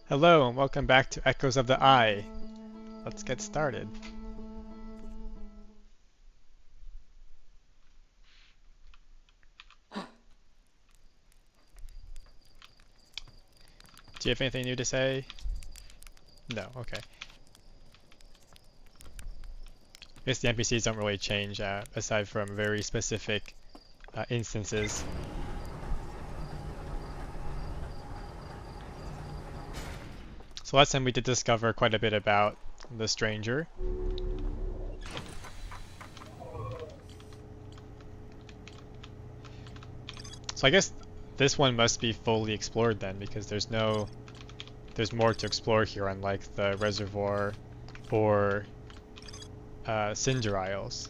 Hello and welcome back to Echoes of the Eye. Let's get started. Do you have anything new to say? No, okay. I guess the NPCs don't really change aside from very specific instances. So last time we did discover quite a bit about the stranger. So I guess this one must be fully explored then, because there's more to explore here, unlike the reservoir or Cinder Isles.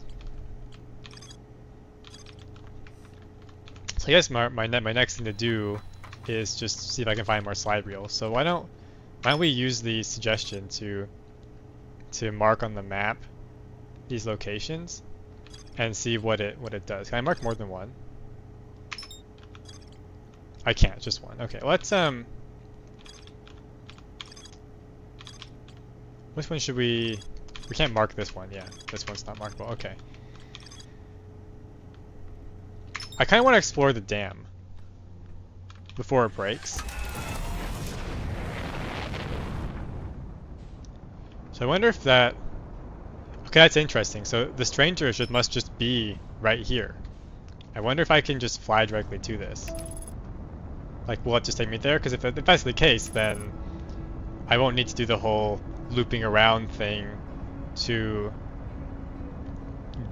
So I guess my next thing to do is just see if I can find more slide reels. So why don't we use the suggestion to mark on the map these locations and see what it does. Can I mark more than one? I can't, just one. Okay, let's which one should we can't mark this one, yeah. This one's not markable. Okay. I kinda wanna explore the dam before it breaks. So I wonder if that... Okay, that's interesting. So the stranger must just be right here. I wonder if I can just fly directly to this. Like, will it just take me there? Because if that's the case, then I won't need to do the whole looping around thing to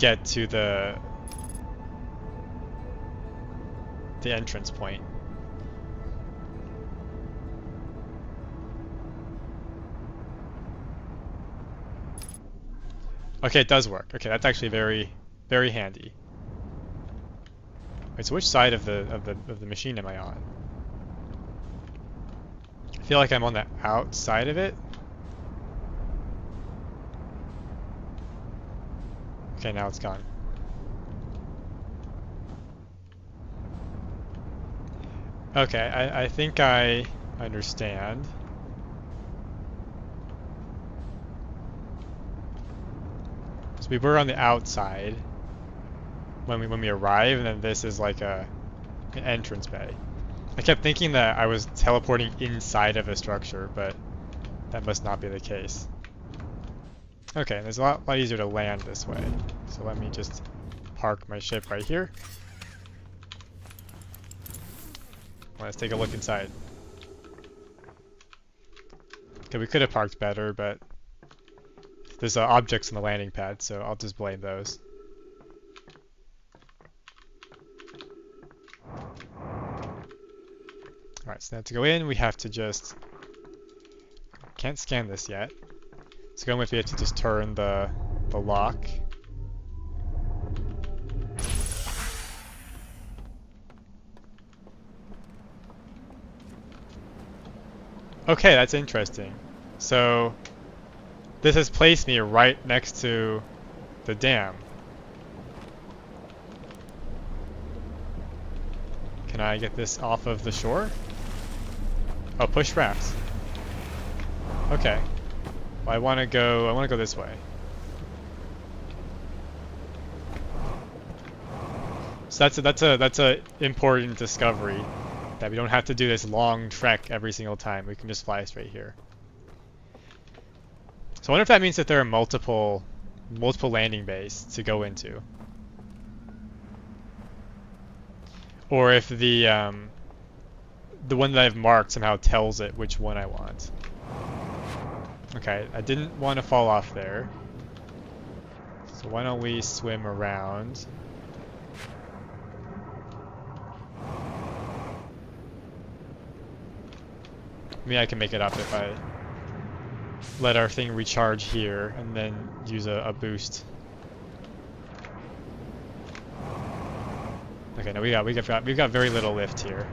get to the entrance point. Okay, it does work. Okay, that's actually very, very handy. Wait, so which side of the machine am I on? I feel like I'm on the outside of it. Okay, now it's gone. Okay, I think I understand. So we were on the outside when we arrived, and then this is like an entrance bay. I kept thinking that I was teleporting inside of a structure, but that must not be the case. Okay, and it's a lot easier to land this way. So let me just park my ship right here. Let's take a look inside. Okay, we could have parked better, but there's objects on the landing pad, so I'll just blame those. Alright, so now to go in, we have to just... Can't scan this yet. So going with, we have to just turn the lock. Okay, that's interesting. So this has placed me right next to the dam. Can I get this off of the shore? Oh, push rafts. Okay. Well, I want to go this way. So that's a important discovery, that we don't have to do this long trek every single time. We can just fly straight here. So I wonder if that means that there are multiple landing bays to go into. Or if the one that I've marked somehow tells it which one I want. Okay, I didn't want to fall off there. So why don't we swim around? Maybe I can make it up if I let our thing recharge here and then use a boost. Okay, no, we've got very little lift here.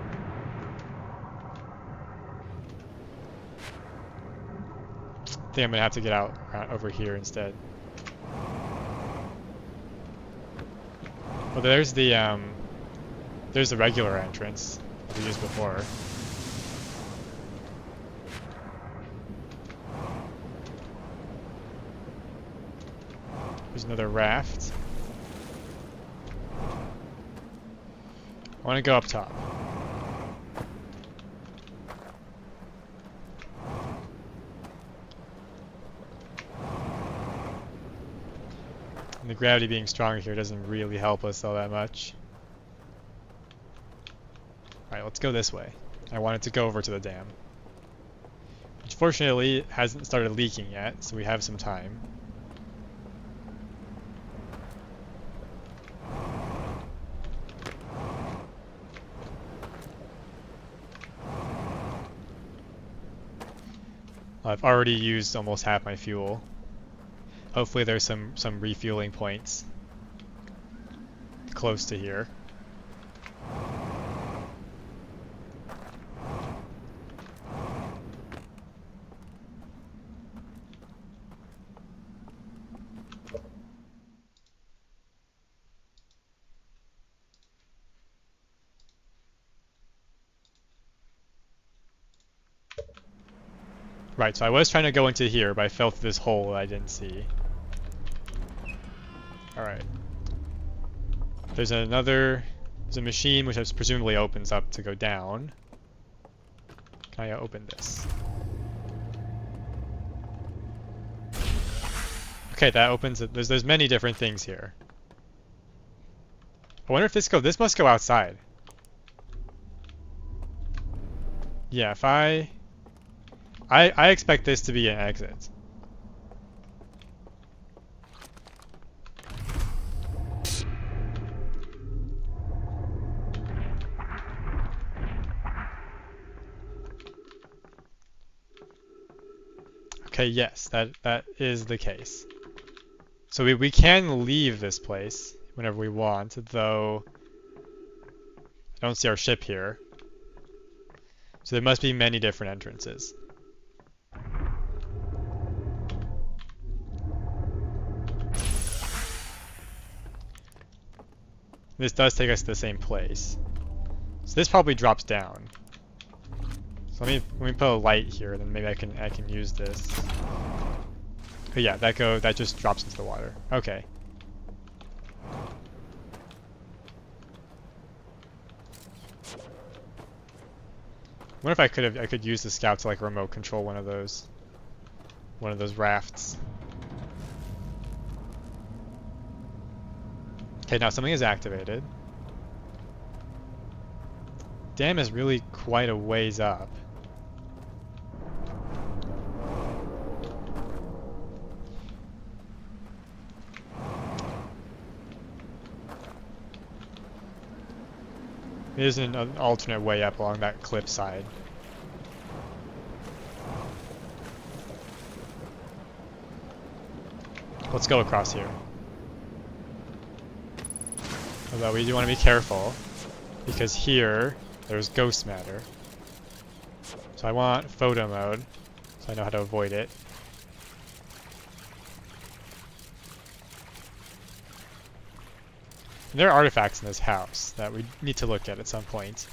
I think I'm gonna have to get out over here instead. Well, there's the regular entrance that we used before. There's another raft. I want to go up top. And the gravity being stronger here doesn't really help us all that much. Alright, let's go this way. I wanted to go over to the dam. Which fortunately hasn't started leaking yet, so we have some time. I've already used almost half my fuel. Hopefully there's some refueling points close to here. Right, so I was trying to go into here, but I fell through this hole that I didn't see. Alright. There's a machine which presumably opens up to go down. Can I open this? Okay, that opens it. There's many different things here. I wonder if this must go outside. Yeah, if I expect this to be an exit. Okay, yes, that is the case. So we can leave this place whenever we want, though I don't see our ship here. So there must be many different entrances. This does take us to the same place. So this probably drops down. So let me put a light here, then maybe I can use this. Oh yeah, that just drops into the water. Okay. I wonder if I could use the scout to like remote control one of those rafts. Okay, now something is activated. Dam is really quite a ways up. There's an alternate way up along that cliff side. Let's go across here. Although we do want to be careful, because here there's ghost matter. So I want photo mode, so I know how to avoid it. And there are artifacts in this house that we need to look at some point.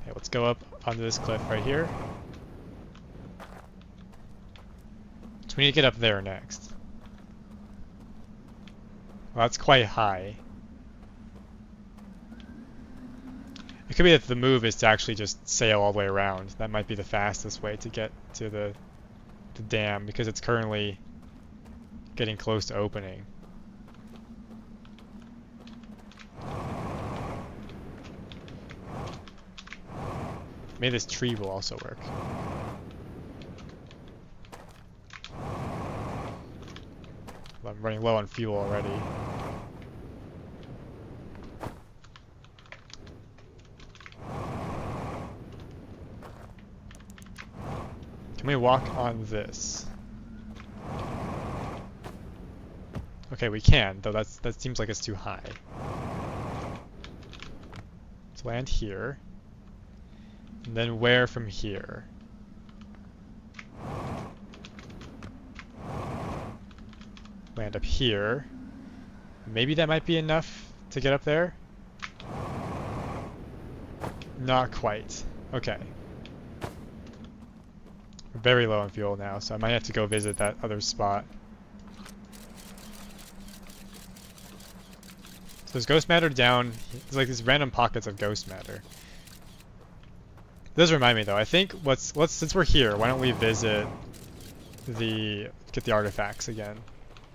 Okay, let's go up onto this cliff right here. So we need to get up there next. Well, that's quite high. It could be that the move is to actually just sail all the way around. That might be the fastest way to get to the dam, because it's currently getting close to opening. Maybe this tree will also work. I'm running low on fuel already. Can we walk on this? Okay, we can, though that seems like it's too high. Let's land here. And then where from here? Land up here. Maybe that might be enough to get up there? Not quite. Okay. We're very low on fuel now, so I might have to go visit that other spot. So there's ghost matter down. There's like these random pockets of ghost matter. It does remind me though. I think since we're here, why don't we visit get the artifacts again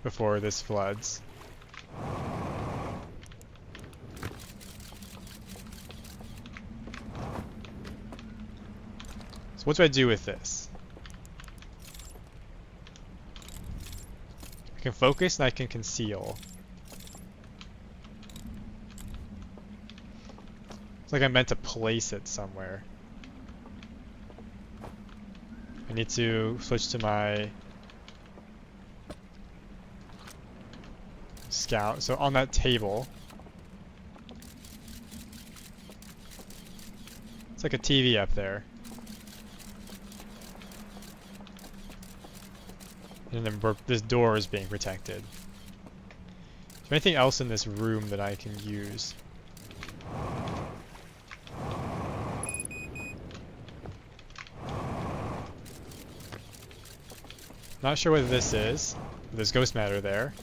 before this floods. So what do I do with this? I can focus and I can conceal. It's like I meant to place it somewhere. I need to switch to my scout. So on that table, it's like a TV up there. And then this door is being protected. Is there anything else in this room that I can use? Not sure what this is. There's ghost matter there.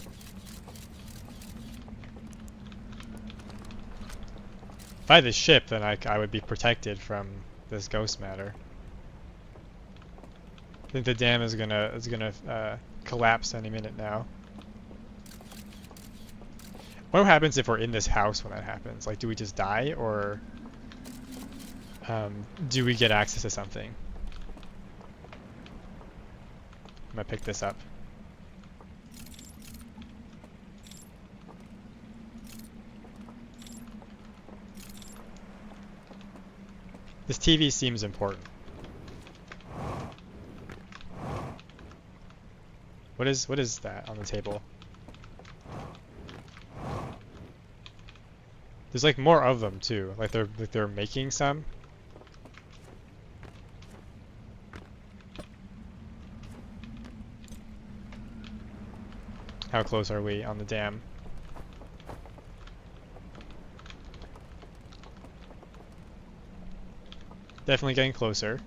If I had this ship, then I would be protected from this ghost matter. I think the dam is gonna collapse any minute now. What happens if we're in this house when that happens? Like, do we just die, or do we get access to something? I'm gonna pick this up. This TV seems important. What is that on the table? There's like more of them too. Like they're making some. How close are we on the dam? Definitely getting closer.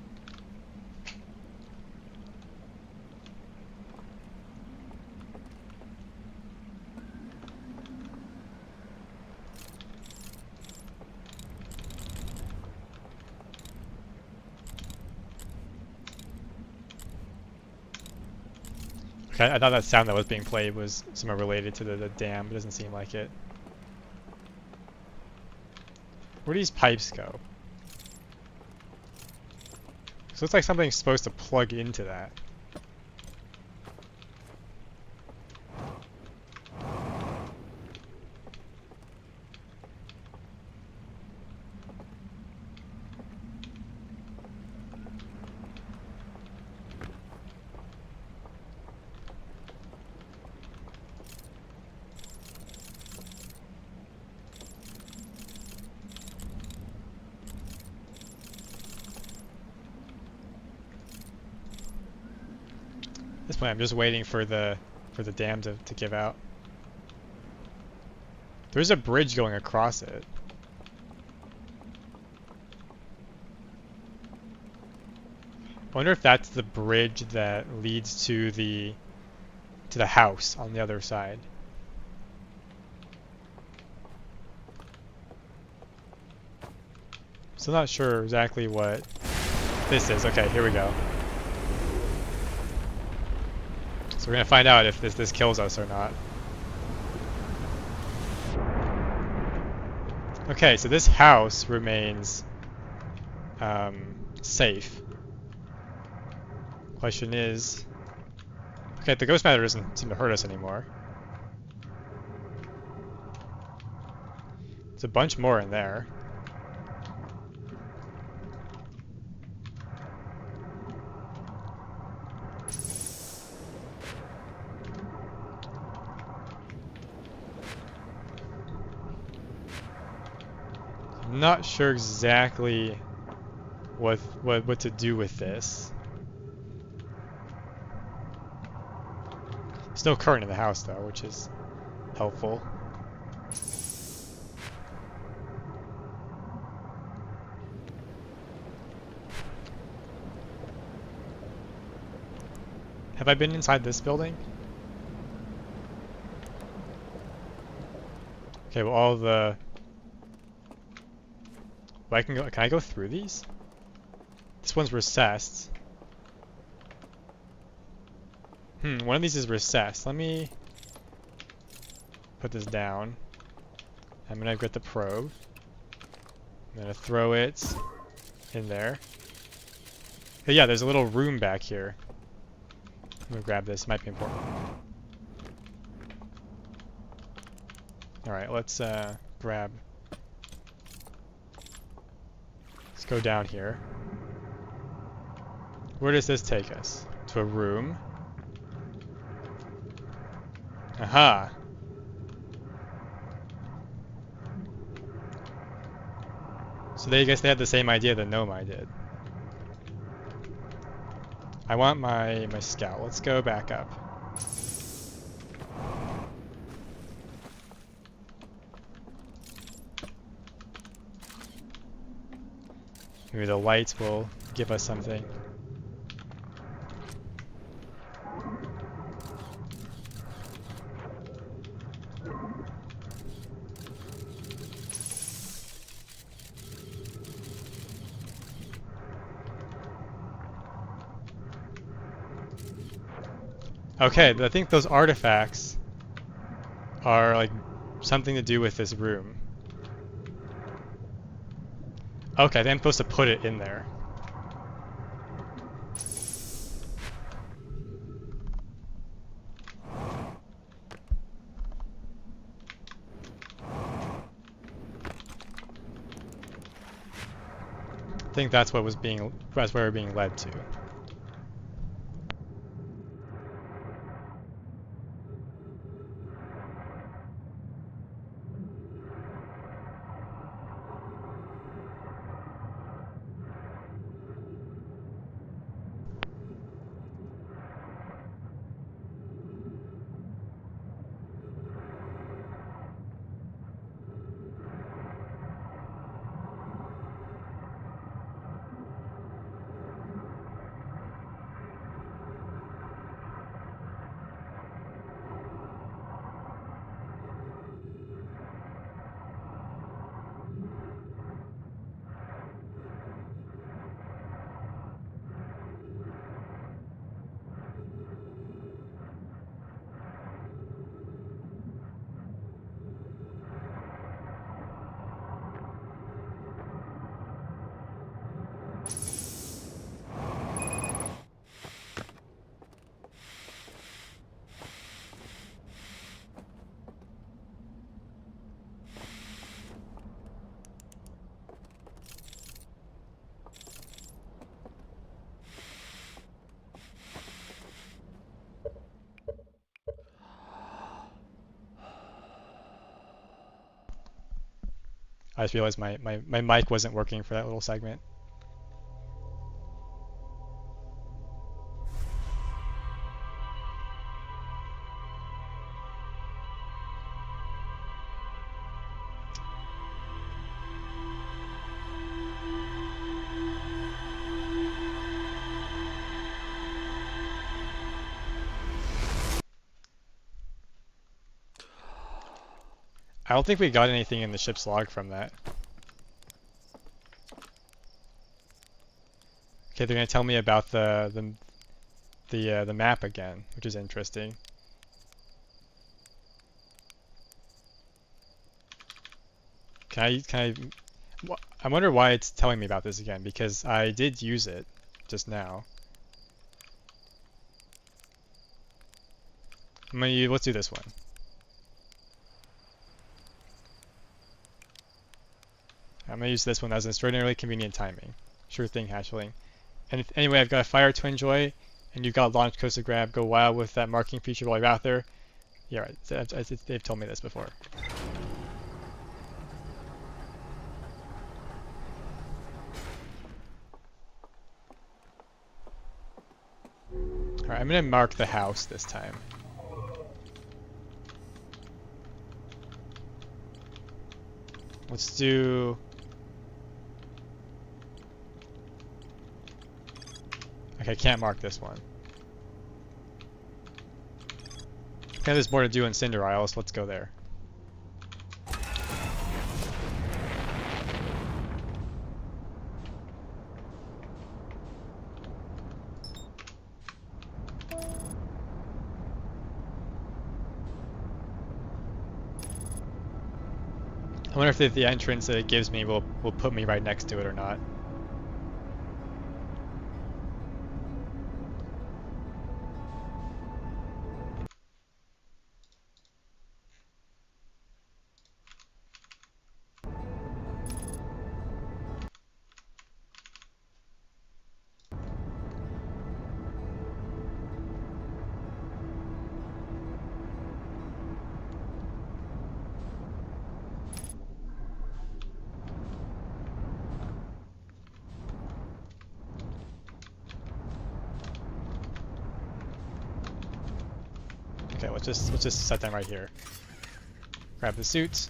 Okay, I thought that sound that was being played was somehow related to the dam, but it doesn't seem like it. Where do these pipes go? So it looks like something's supposed to plug into that. At this point, I'm just waiting for the dam to give out. There's a bridge going across it. I wonder if that's the bridge that leads to the house on the other side. Still not sure exactly what this is. Okay, here we go. So we're gonna find out if this kills us or not. Okay, so this house remains safe. Question is, okay, the ghost matter doesn't seem to hurt us anymore. There's a bunch more in there. I'm not sure exactly what to do with this. There's no current in the house though, which is helpful. Have I been inside this building? Okay, well all the... Well, can I go through these? This one's recessed. One of these is recessed. Let me put this down. I'm gonna get the probe. I'm gonna throw it in there. But yeah, there's a little room back here. I'm gonna grab this, might be important. Alright, let's grab. Let's go down here. Where does this take us? To a room. Aha! So I guess they had the same idea that Nomai did. I want my scout. Let's go back up. Maybe the lights will give us something. Okay, I think those artifacts are like something to do with this room. Okay, then I'm supposed to put it in there. I think that's where we're being led to. I just realized my mic wasn't working for that little segment. I don't think we got anything in the ship's log from that. Okay, they're gonna tell me about the map again, which is interesting. I wonder why it's telling me about this again, because I did use it just now. Let's do this one. I'm gonna use this one as an extraordinarily convenient timing. Sure thing, Hatchling. And anyway, I've got a fire to enjoy, and you've got a launch coast to grab. Go wild with that marking feature while you're out there. Yeah, right. They've told me this before. Alright, I'm gonna mark the house this time. Let's do... Okay, I can't mark this one. Okay, there's more to do in Cinder Isle, so let's go there. I wonder if the entrance that it gives me will put me right next to it or not. Okay, let's just set them right here. Grab the suit.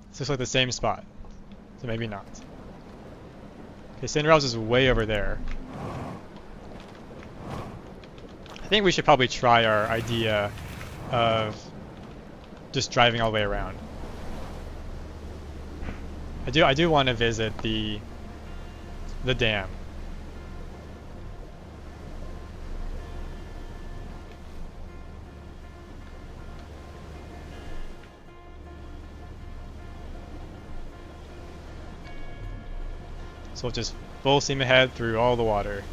This looks like the same spot, so maybe not. Okay, Cinder House is way over there. I think we should probably try our idea of just driving all the way around. I do want to visit the dam. So we'll just full steam ahead through all the water.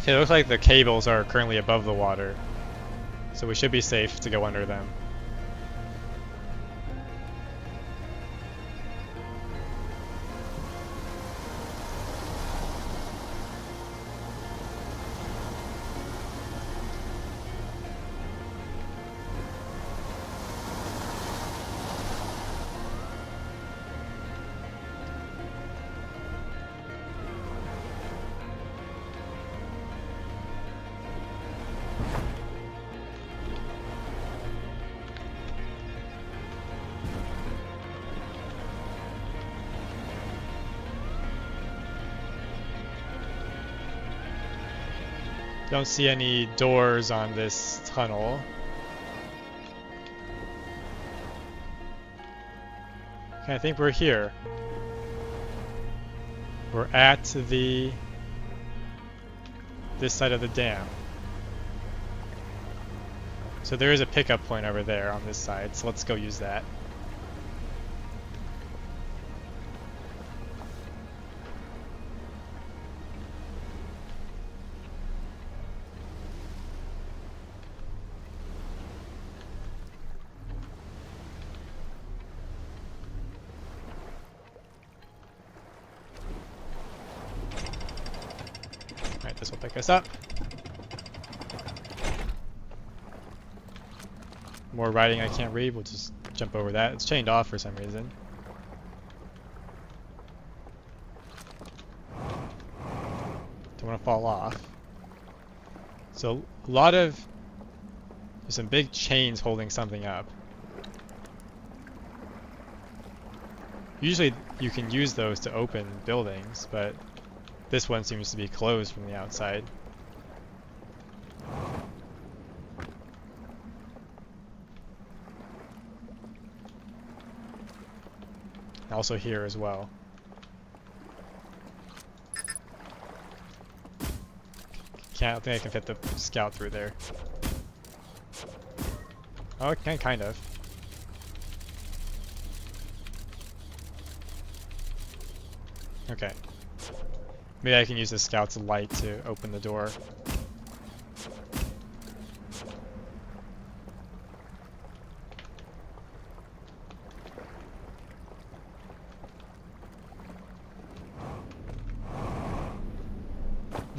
Okay, it looks like the cables are currently above the water, so we should be safe to go under them. Don't see any doors on this tunnel. Okay, I think we're here. We're at this side of the dam. So there is a pickup point over there on this side, so let's go use that. Alright, this will pick us up. More writing I can't read, we'll just jump over that. It's chained off for some reason. Don't want to fall off. So a lot of, there's some big chains holding something up. Usually you can use those to open buildings, but this one seems to be closed from the outside. Also here as well. I don't think I can fit the scout through there. Oh, I can kind of. Okay. Maybe I can use the scout's light to open the door.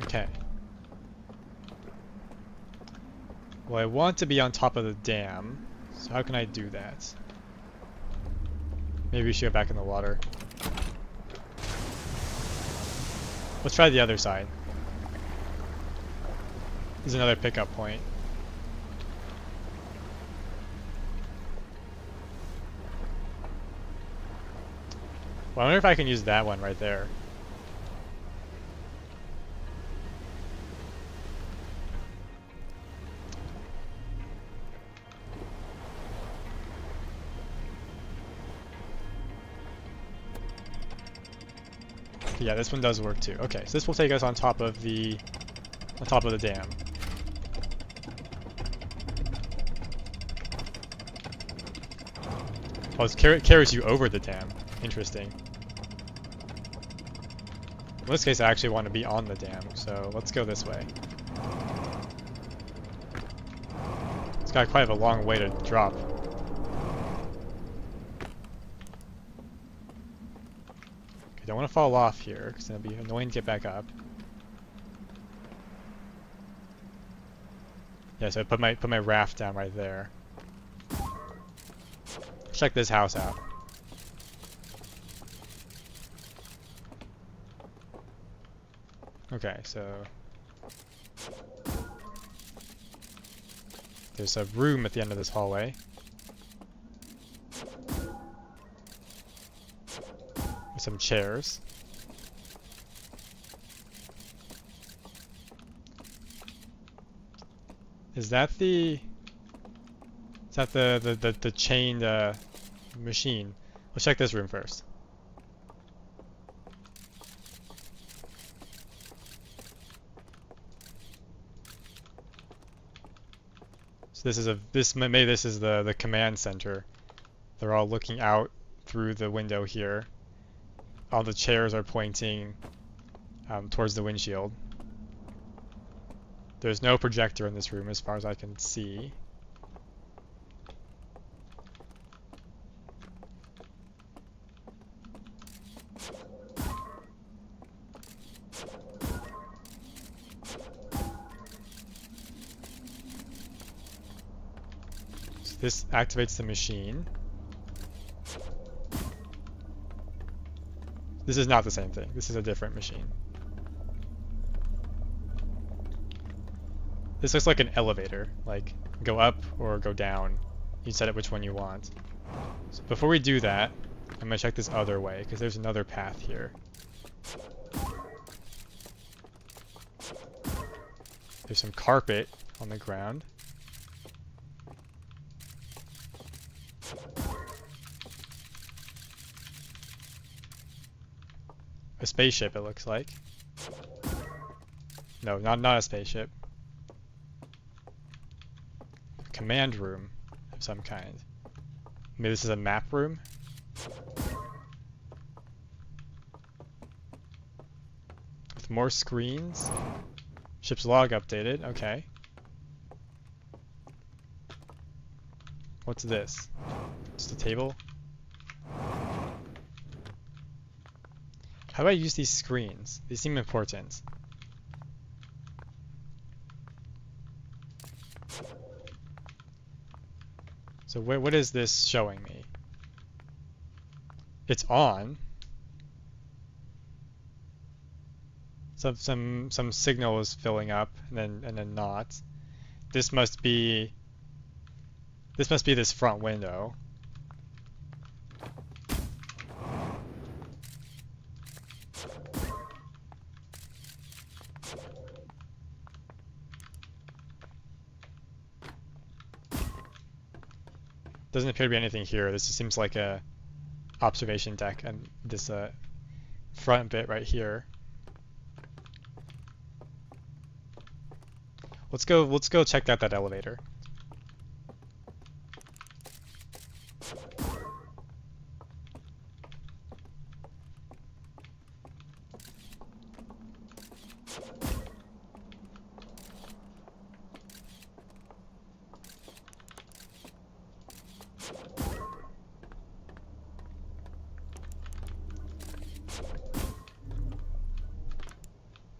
Okay. Well, I want to be on top of the dam, so how can I do that? Maybe we should go back in the water. Let's try the other side. There's another pickup point. Well, I wonder if I can use that one right there. Yeah, this one does work too. Okay, so this will take us on top of the dam. Oh, it carries you over the dam. Interesting. In this case, I actually want to be on the dam, so let's go this way. It's got quite a long way to drop. Okay, don't want to fall off here, because it'll be annoying to get back up. Yeah, so I put my raft down right there. Check this house out. Okay, so there's a room at the end of this hallway. With some chairs. Is that the chained machine? Let's check this room first. So maybe this is the command center. They're all looking out through the window here. All the chairs are pointing towards the windshield. There's no projector in this room as far as I can see. So this activates the machine. This is not the same thing. This is a different machine. This looks like an elevator, like go up or go down. You set it which one you want. So before we do that, I'm gonna check this other way, because there's another path here. There's some carpet on the ground. A spaceship, it looks like. No, not a spaceship. A command room of some kind. Maybe this is a map room? With more screens? Ship's log updated, okay. What's this? Just a table? How do I use these screens? These seem important. So what is this showing me? It's on. Some signal is filling up and then not. This must be this front window. Doesn't appear to be anything here. This just seems like a observation deck, and this front bit right here. Let's go check out that elevator.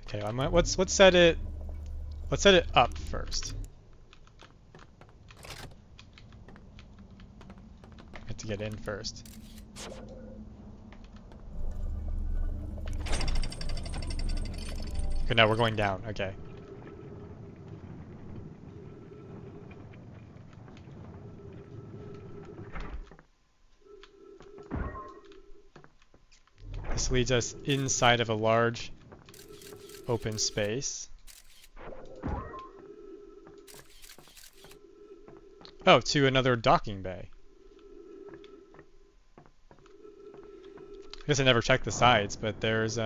Okay, let's set it up first. Have to get in first. Okay, now we're going down. Okay. This leads us inside of a large open space. Oh, to another docking bay. I guess I never checked the sides, but there's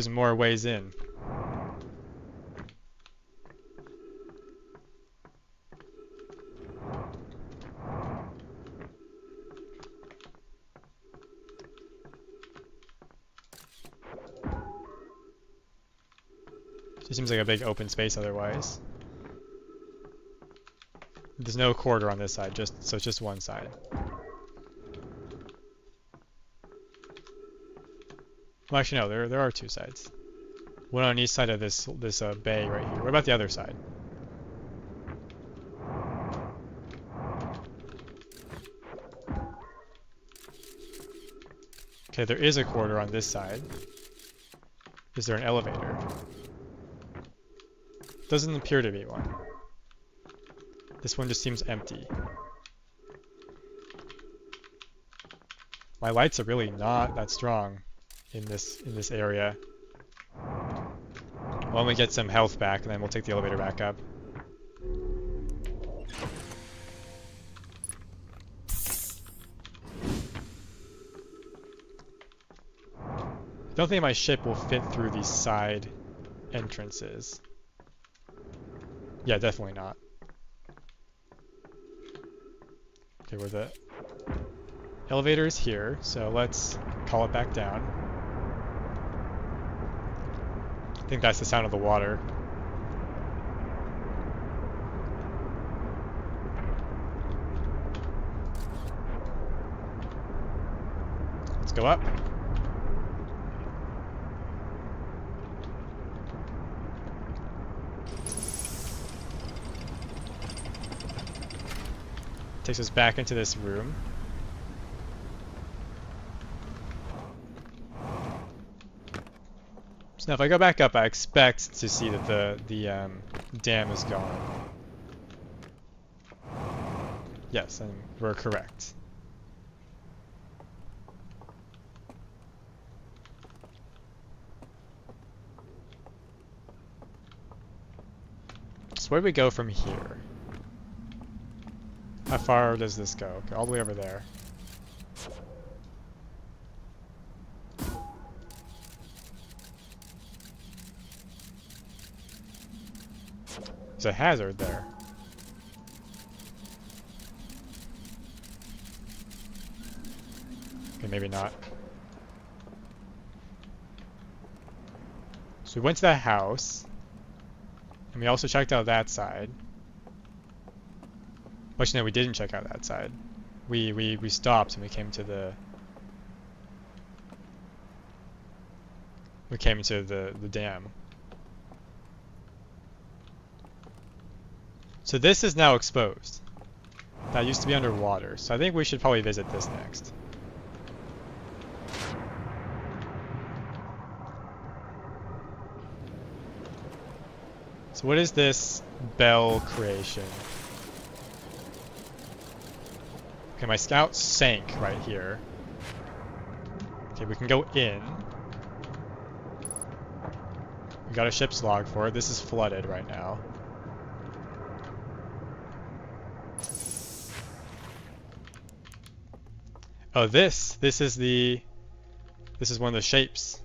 more ways in. It seems like a big open space otherwise. There's no corridor on this side, so it's just one side. Well, actually, no, there are two sides. One on each side of this bay right here. What about the other side? Okay, there is a corridor on this side. Is there an elevator? Doesn't appear to be one. This one just seems empty. My lights are really not that strong in this area. Well, let me get some health back, and then we'll take the elevator back up. I don't think my ship will fit through these side entrances. Yeah, definitely not. Okay, where the elevator is here, so let's call it back down. I think that's the sound of the water. Let's go up. Takes us back into this room. So now if I go back up, I expect to see that the dam is gone. Yes, and we're correct. So where do we go from here? How far does this go? Okay, all the way over there. There's a hazard there. Okay, maybe not. So we went to that house. And we also checked out that side. Actually, no, we didn't check out that side. We stopped and we came to the dam. So this is now exposed. That used to be underwater, so I think we should probably visit this next. So what is this bell creation? Okay, my scout sank right here. Okay, we can go in. We got a ship's log for it. This is flooded right now. Oh, this is one of the shapes.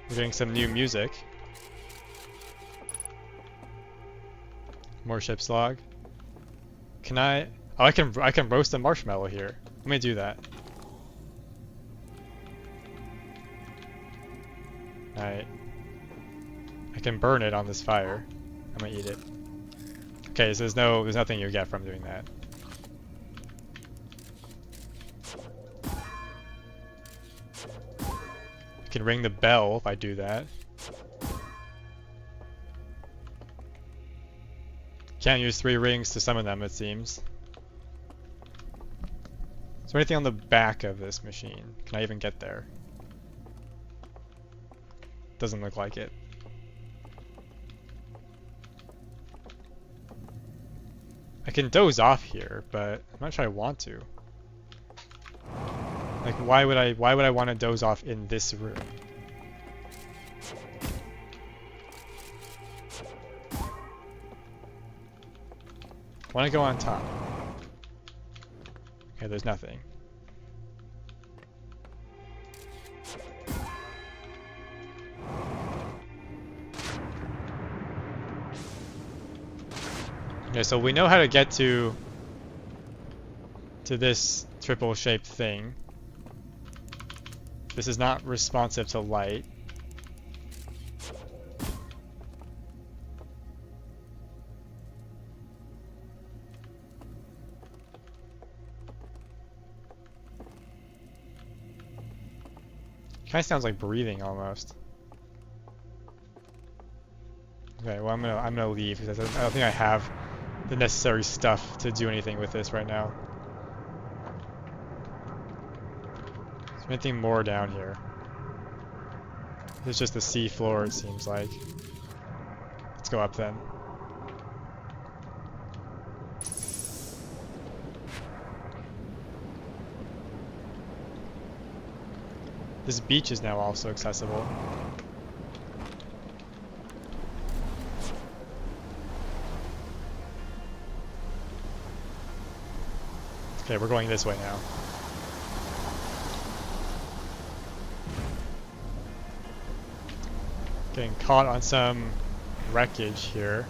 We're getting some new music. More ship's log. Can I? Oh, I can roast a marshmallow here. Let me do that. Alright. I can burn it on this fire. I'm gonna eat it. Okay, so there's nothing you get from doing that. I can ring the bell if I do that. Can't use 3 rings to summon them, it seems. Is there anything on the back of this machine? Can I even get there? Doesn't look like it. I can doze off here, but I'm not sure I want to. Like, why would I want to doze off in this room? I want to go on top. Okay, there's nothing. Okay, so we know how to get to this triple shaped thing. This is not responsive to light. Kind of sounds like breathing almost. Okay, well I'm gonna leave because I don't think I have the necessary stuff to do anything with this right now. Is there anything more down here? It's just the sea floor, it seems like. Let's go up then. This beach is now also accessible. Okay, we're going this way now. Getting caught on some wreckage here.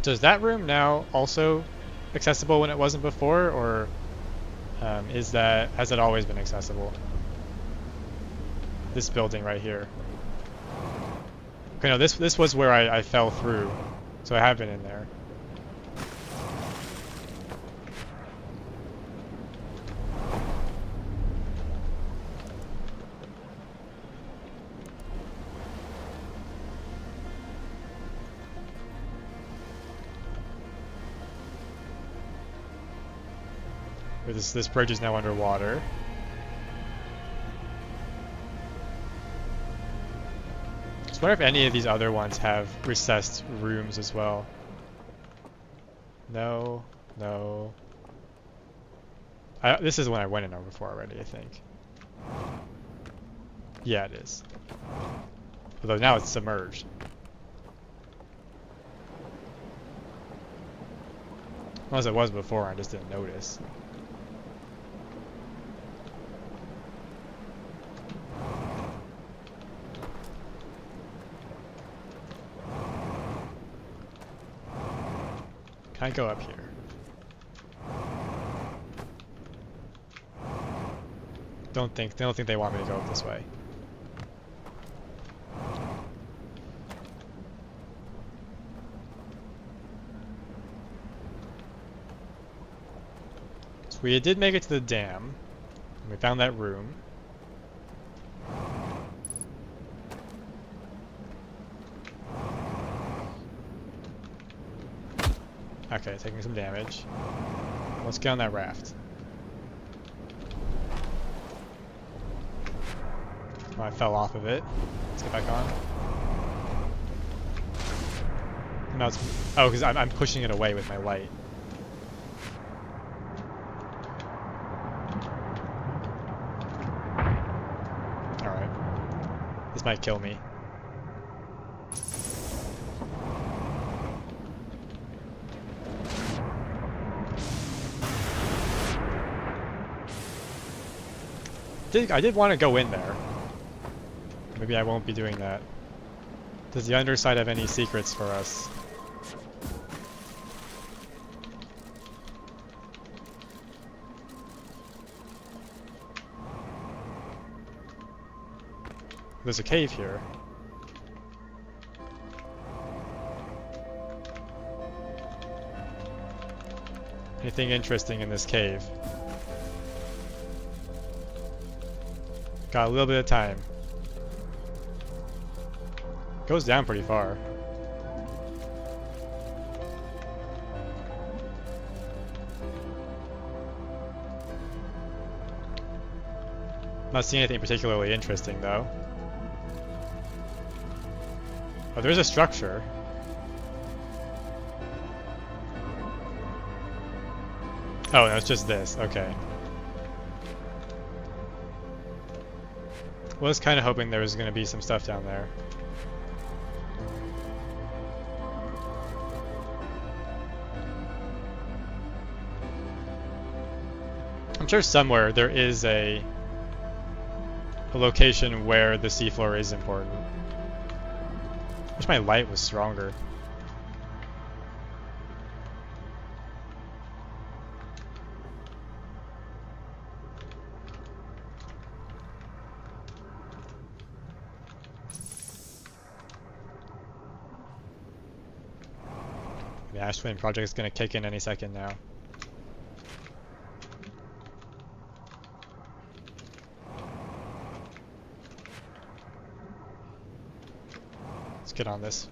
Does that room now also accessible when it wasn't before, or has it always been accessible? This building right here. Okay, no, this was where I fell through, so I have been in there. This bridge is now underwater. I wonder if any of these other ones have recessed rooms as well. No, no. This is one I went in over before already, I think. Yeah, it is. Although now it's submerged. Unless it was before, I just didn't notice. Can I go up here? Don't think they want me to go up this way. So we did make it to the dam. We found that room. Okay, taking some damage. Let's get on that raft. Oh, I fell off of it. Let's get back on. No, it's... Oh, because I'm pushing it away with my light. Alright. This might kill me. I did want to go in there. Maybe I won't be doing that. Does the underside have any secrets for us? There's a cave here. Anything interesting in this cave? Got a little bit of time. Goes down pretty far. Not seeing anything particularly interesting though. Oh, there's a structure. Oh, no, it's just this. Okay. Was kind of hoping there was going to be some stuff down there. I'm sure somewhere there is a location where the seafloor is important. I wish my light was stronger. The Ash Twin project is going to kick in any second now. Let's get on this.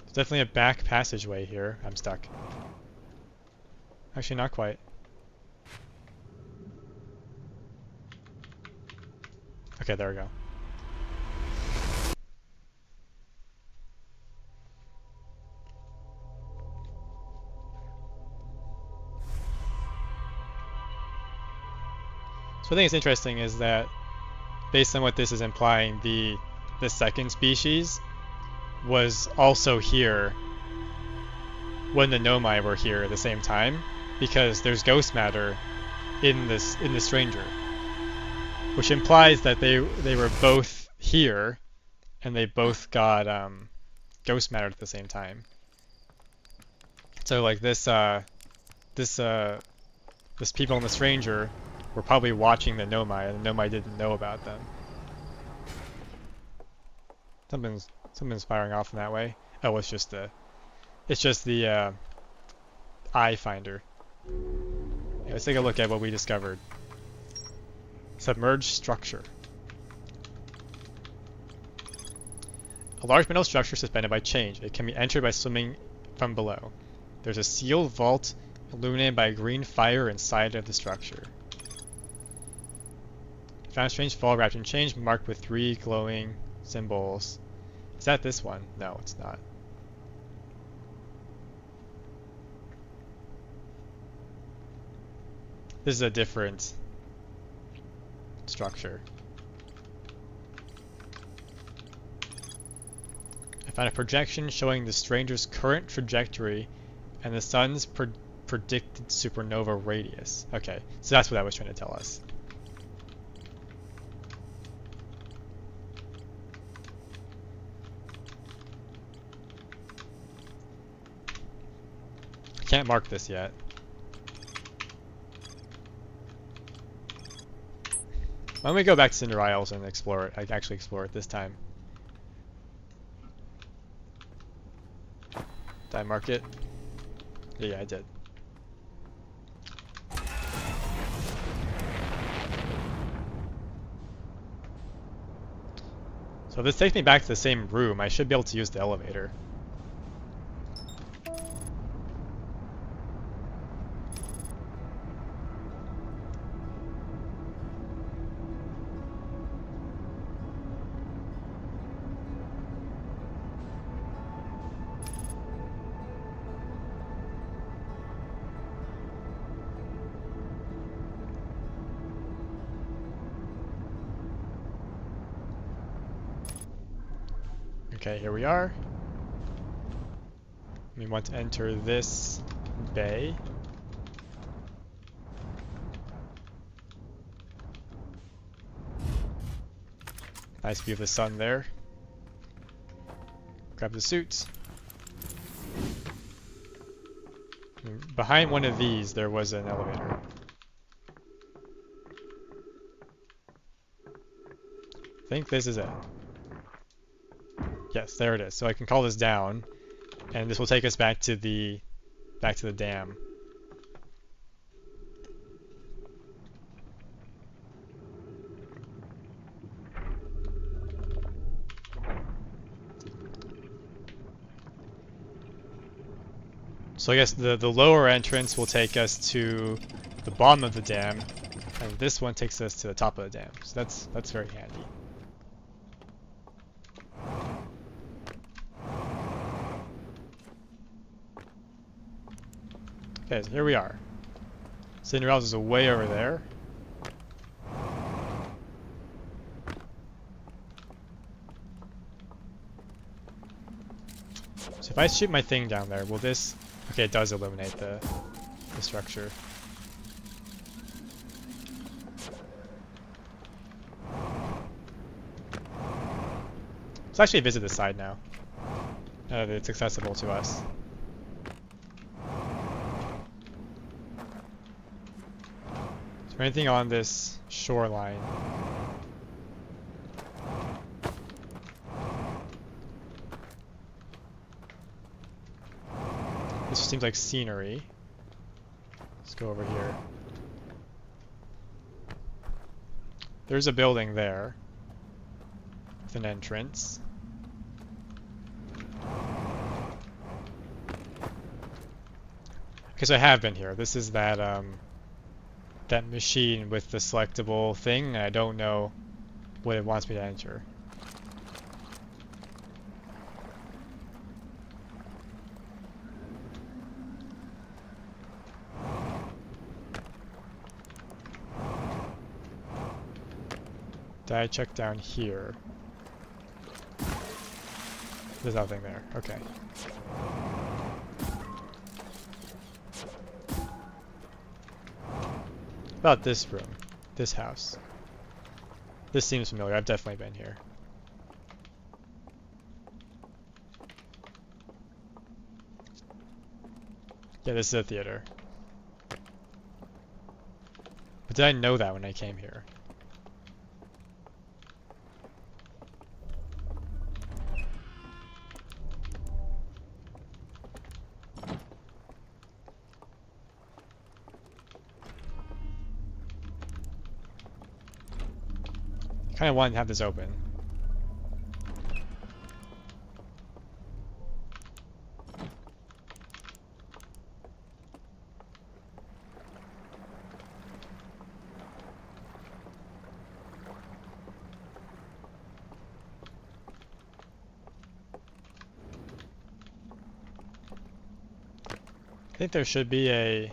There's definitely a back passageway here. I'm stuck. Actually, not quite. Okay, there we go. So I think it's interesting is that, based on what this is implying, the second species was also here when the Nomai were here at the same time, because there's ghost matter in the stranger, which implies that they were both here, and they both got ghost matter at the same time. So like this people in the stranger were probably watching the Nomai, and the Nomai didn't know about them. Something's firing off in that way. Oh, it's just the eye finder. Yeah, let's take a look at what we discovered. Submerged structure. A large metal structure suspended by chains. It can be entered by swimming from below. There's a sealed vault illuminated by green fire inside of the structure. Found a strange fall wrapped in chains marked with 3 glowing symbols. Is that this one? No, it's not. This is a different structure. I found a projection showing the stranger's current trajectory and the sun's predicted supernova radius. Okay, so that's what that was trying to tell us. Can't mark this yet. Why don't we go back to Cinder Isles and explore it? I can actually explore it this time. Did I mark it? Yeah, I did. So if this takes me back to the same room, I should be able to use the elevator. Okay, here we are. We want to enter this bay. Nice view of the sun there. Grab the suit. And behind one of these, there was an elevator. I think this is it. Yes, there it is. So I can call this down, and this will take us back to the dam. So I guess the lower entrance will take us to the bottom of the dam, and this one takes us to the top of the dam. So that's very handy. Okay, so here we are. Cinderella's is way over there. So if I shoot my thing down there, will this... Okay, it does illuminate the structure. Let's actually visit this side now. Now that it's accessible to us. Is there anything on this shoreline? This seems like scenery. Let's go over here. There's a building there with an entrance. Because I have been here. This is that that machine with the selectable thing, and I don't know what it wants me to enter. Did I check down here? There's nothing there. Okay. About this room. This house. This seems familiar. I've definitely been here. Yeah, this is a theater. But did I know that when I came here? Kind of wanted to have this open. I think there should be a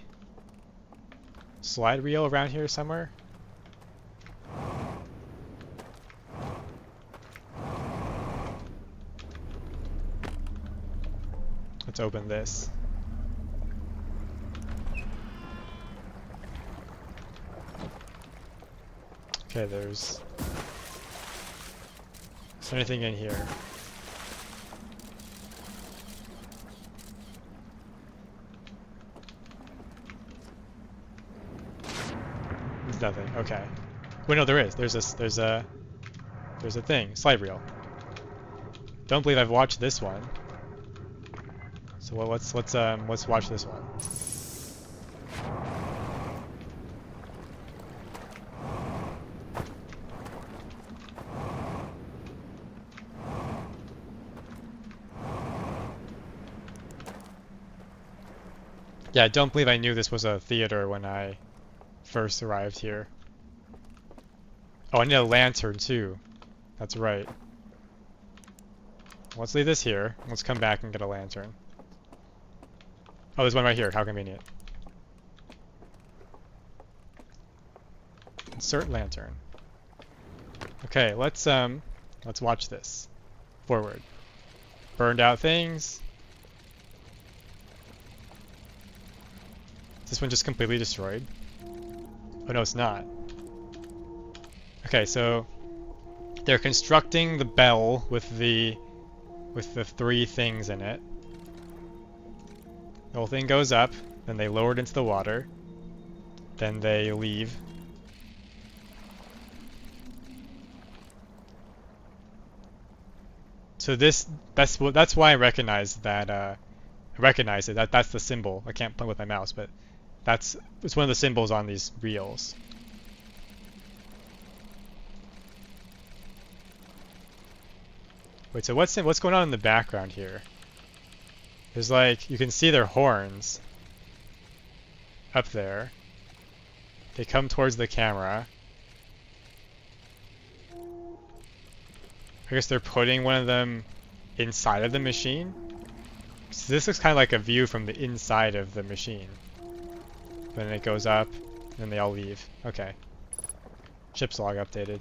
slide reel around here somewhere. Let's open this. Okay, there's... Is there anything in here? There's nothing. Okay. Wait, no, there is. There's a thing. Slide reel. Don't believe I've watched this one. So let's watch this one. Yeah, I don't believe I knew this was a theater when I first arrived here. Oh, I need a lantern too. That's right. Let's leave this here. Let's come back and get a lantern. Oh, there's one right here. How convenient. Insert lantern. Okay, let's watch this. Forward. Burned out things. Is this one just completely destroyed? Oh no, it's not. Okay, so they're constructing the bell with the three things in it. The whole thing goes up, then they lower it into the water, then they leave. So that's why I recognize that I recognize it. That's the symbol. I can't point with my mouse, but it's one of the symbols on these reels. Wait, so what's going on in the background here? There's like, you can see their horns up there. They come towards the camera. I guess they're putting one of them inside of the machine. So this looks kind of like a view from the inside of the machine. Then it goes up, and they all leave. Okay. Ship's log updated.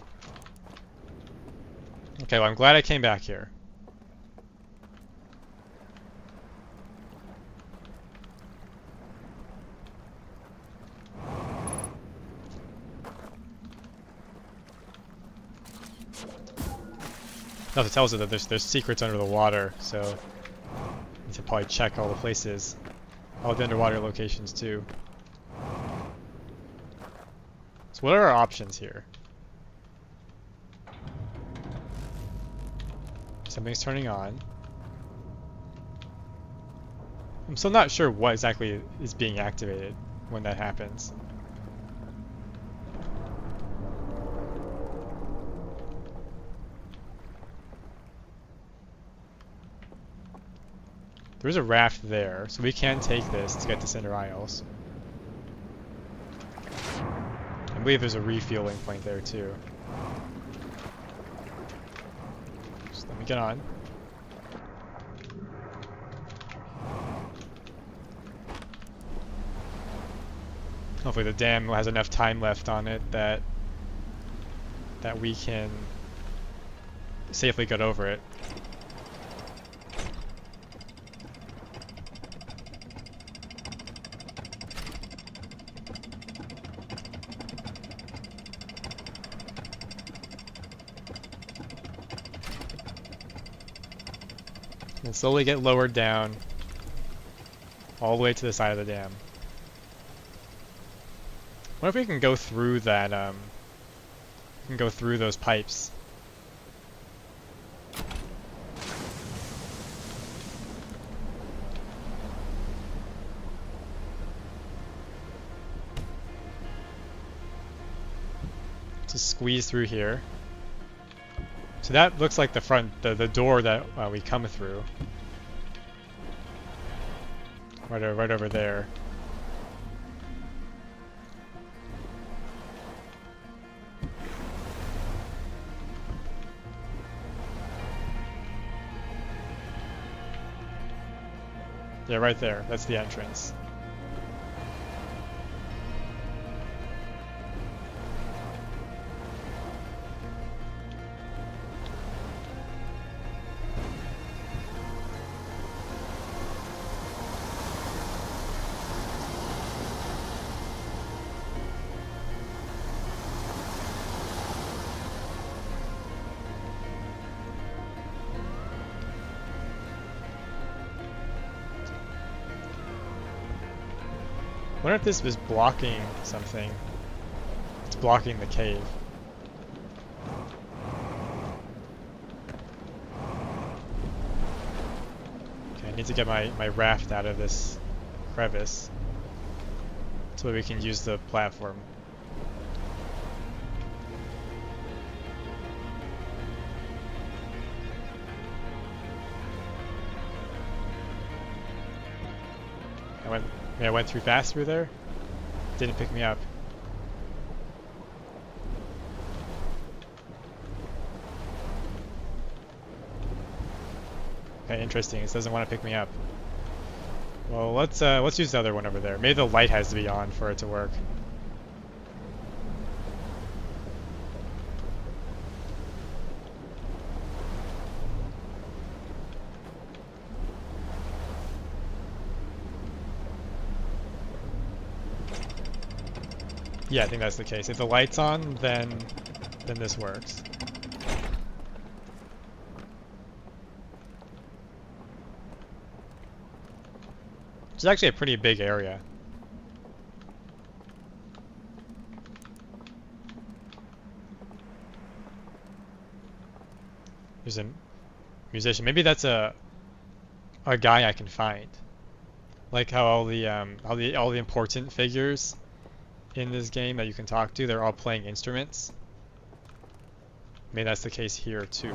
Okay, well I'm glad I came back here. Enough to tell us that there's secrets under the water, so I need to probably check all the places. All the underwater locations too. So what are our options here? Something's turning on. I'm still not sure what exactly is being activated when that happens. There's a raft there, so we can take this to get to Cinder Isles. I believe there's a refueling point there too. Just let me get on. Hopefully the dam has enough time left on it that we can safely get over it. And slowly get lowered down all the way to the side of the dam. What if we can go through that, we can go through those pipes? Just squeeze through here. So that looks like the front, the door that we come through. Right over there. Yeah, right there. That's the entrance. I wonder if this was blocking something. It's blocking the cave. Okay, I need to get my raft out of this crevice so we can use the platform. I went through fast through there. Didn't pick me up. Okay, interesting. It doesn't want to pick me up. Well, let's use the other one over there. Maybe the light has to be on for it to work. Yeah, I think that's the case. If the light's on, then this works. It's actually a pretty big area. There's a musician. Maybe that's a guy I can find. Like how all the important figures in this game that you can talk to, they're all playing instruments. Maybe that's the case here too.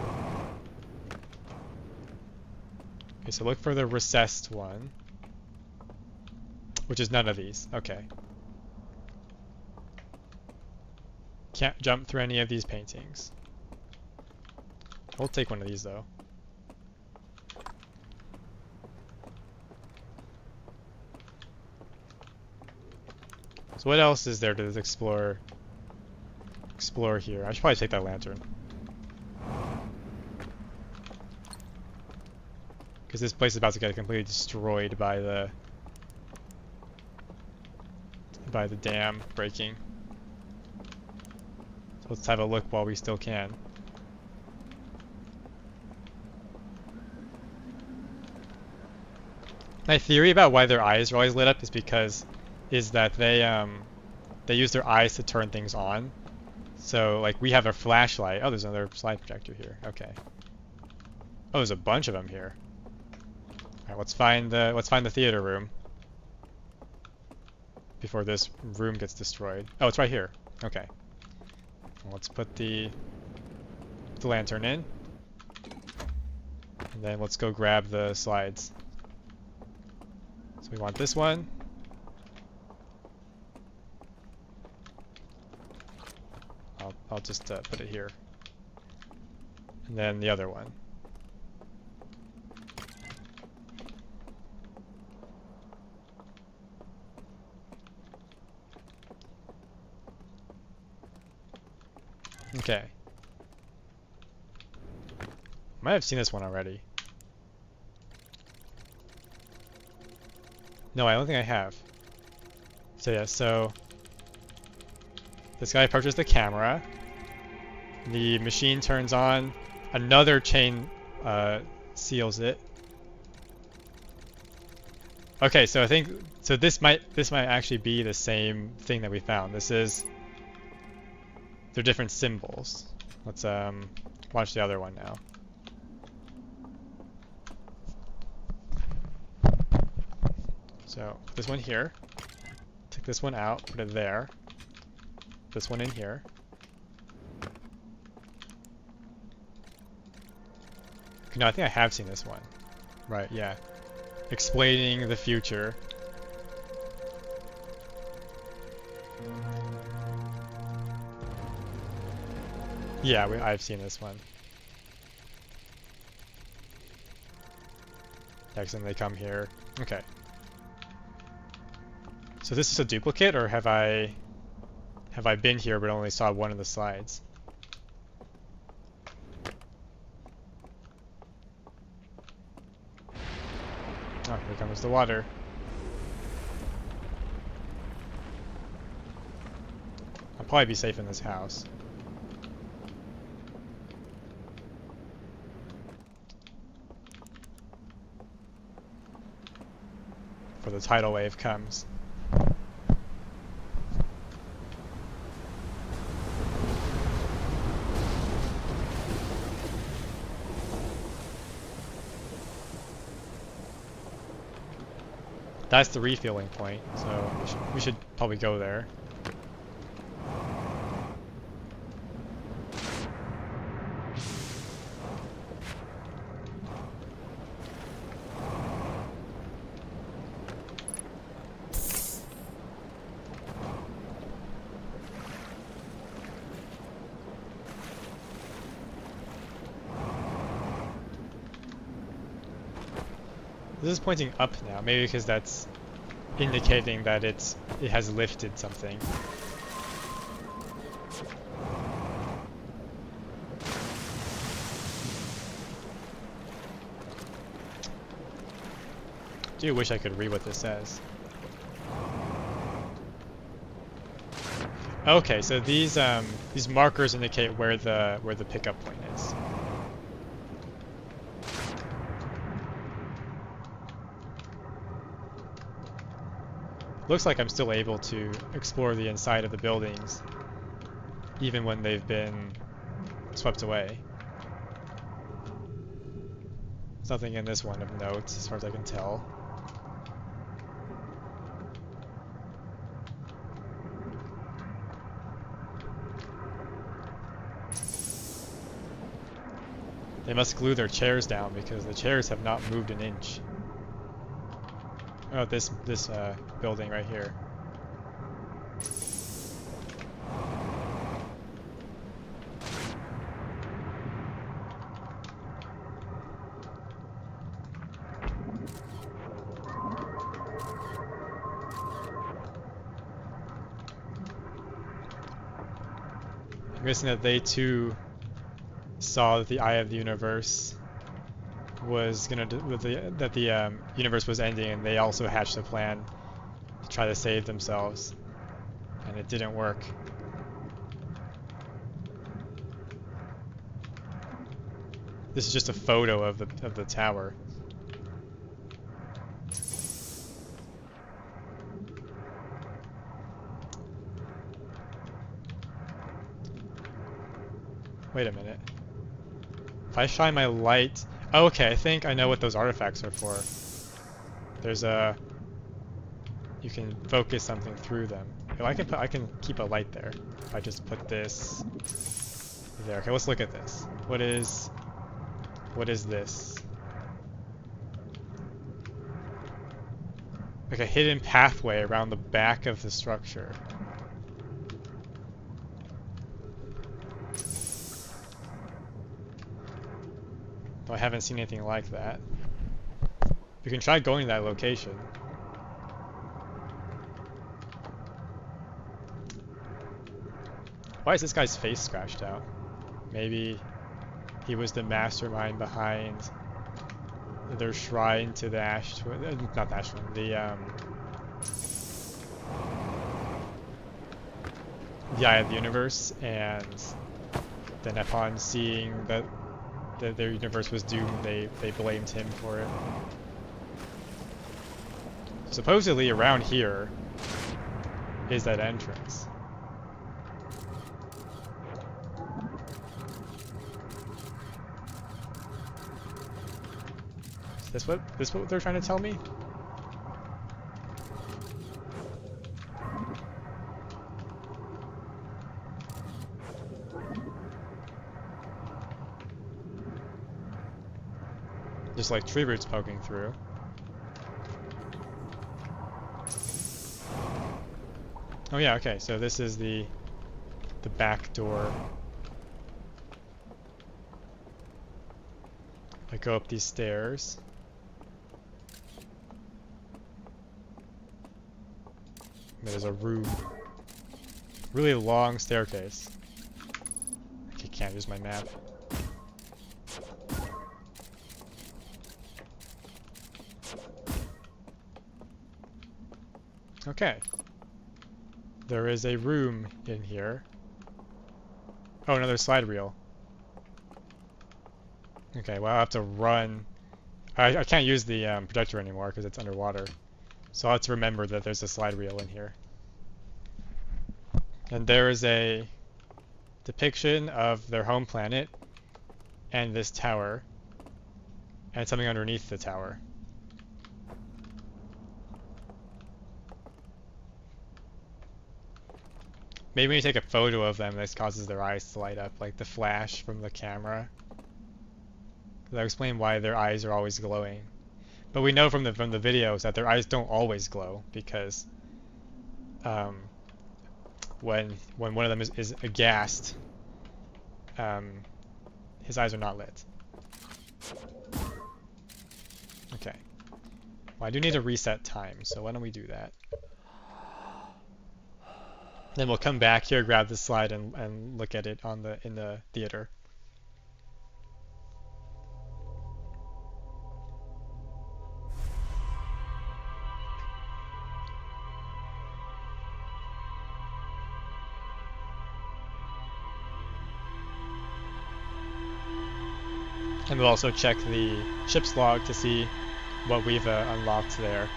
Okay, so look for the recessed one, which is none of these. Okay. Can't jump through any of these paintings. We'll take one of these though. So what else is there to explore here? I should probably take that lantern. Because this place is about to get completely destroyed by the dam breaking. So let's have a look while we still can. My theory about why their eyes are always lit up is that they use their eyes to turn things on. So like we have a flashlight. Oh, there's another slide projector here. Okay. Oh, there's a bunch of them here. All right, let's find the theater room before this room gets destroyed. Oh, it's right here. Okay. Well, let's put the lantern in, and then let's go grab the slides. So we want this one. I'll just put it here. And then the other one. Okay. Might have seen this one already. No, I don't think I have. So yeah, so this guy approaches the camera. The machine turns on. Another chain seals it. Okay, so I think this might actually be the same thing that we found. They're different symbols. Let's watch the other one now. So this one here. Take this one out, put it there. This one in here. No, I think I have seen this one. Right, yeah. Explaining the future. Yeah, I've seen this one. Next time they come here. Okay. So this is a duplicate, or have I been here but only saw one of the slides? Oh, here comes the water. I'll probably be safe in this house. Before the tidal wave comes. That's the refueling point, so we should probably go there. This is pointing up now, maybe because that's indicating that it has lifted something. I do wish I could read what this says. Okay, so these markers indicate where the pickup point is. Looks like I'm still able to explore the inside of the buildings, even when they've been swept away. Something in this one of note, as far as I can tell. They must glue their chairs down because the chairs have not moved an inch. Oh, this building right here. I'm guessing that they too saw that the Eye of the Universe was that the universe was ending, and they also hatched a plan to try to save themselves, and it didn't work. This is just a photo of the tower. Wait a minute. If I shine my light... Oh, okay, I think I know what those artifacts are for. There's a... You can focus something through them. Oh, I can keep a light there. If I just put this there. Okay, let's look at this. What is this? Like a hidden pathway around the back of the structure. Though I haven't seen anything like that. We can try going to that location. Why is this guy's face scratched out? Maybe he was the mastermind behind their shrine to the Ash Twin, not the Ash Twin, the Eye of the Universe, and then upon seeing that their universe was doomed, they blamed him for it. Supposedly around here is that entrance. Is this what they're trying to tell me? Just like tree roots poking through. Oh yeah, okay, so this is the back door. I go up these stairs. There's a room. Really long staircase. I can't use my map. Okay. There is a room in here. Oh, another slide reel. Okay, well I'll have to run. I can't use the projector anymore because it's underwater. So I'll have to remember that there's a slide reel in here. And there is a depiction of their home planet and this tower and something underneath the tower. Maybe when you take a photo of them, this causes their eyes to light up, like the flash from the camera. That'll explain why their eyes are always glowing. But we know from the videos that their eyes don't always glow because when one of them is aghast, his eyes are not lit. Okay. Well, I do need to reset time, so why don't we do that? Then we'll come back here, grab the slide, and look at it on in the theater. And we'll also check the ship's log to see what we've unlocked there.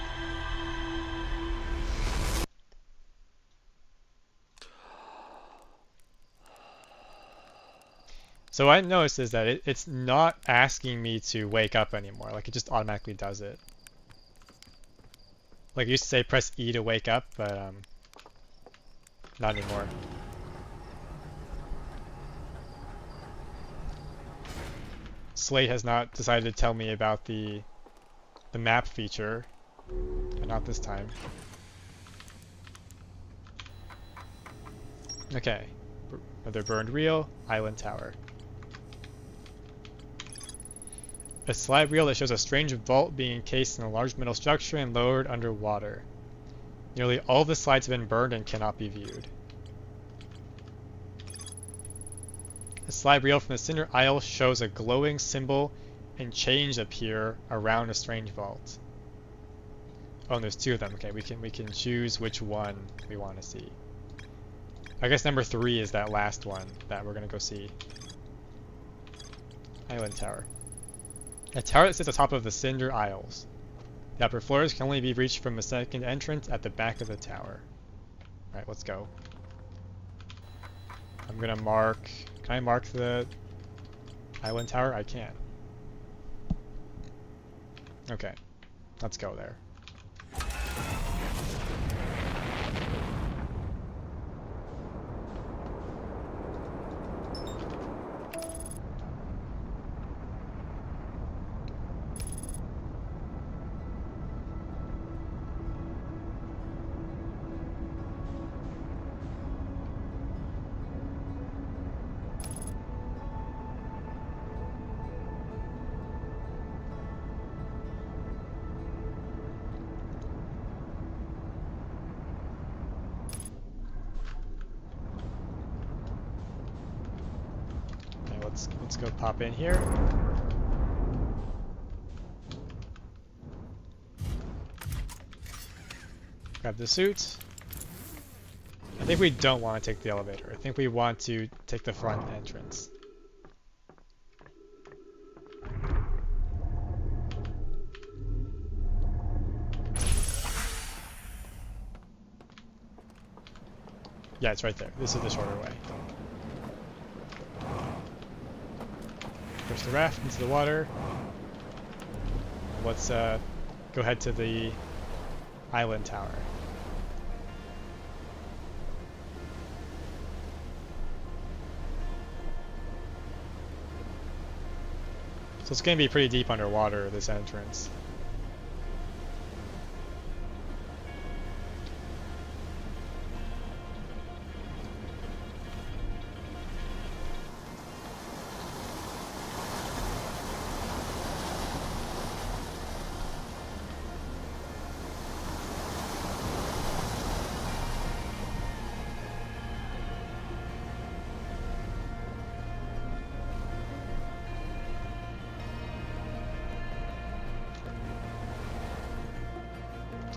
So what I noticed is that it's not asking me to wake up anymore. Like it just automatically does it. Like it used to say press E to wake up, but not anymore. Slate has not decided to tell me about the map feature, but not this time. Okay, another burned reel, island tower. A slide reel that shows a strange vault being encased in a large metal structure and lowered underwater. Nearly all of the slides have been burned and cannot be viewed. A slide reel from the Cinder Isle shows a glowing symbol and chains appear around a strange vault. Oh, and there's two of them. Okay, we can choose which one we want to see. I guess number 3 is that last one that we're gonna go see. Island Tower. A tower that sits atop of the Cinder Isles. The upper floors can only be reached from a second entrance at the back of the tower. Alright, let's go. I'm gonna mark... Can I mark the Island Tower? I can. Okay, let's go there. Let's go pop in here. Grab the suit. I think we don't want to take the elevator. I think we want to take the front entrance. Yeah, it's right there. This is the shorter way. Push the raft into the water. Let's go head to the island tower. So it's going to be pretty deep underwater, this entrance.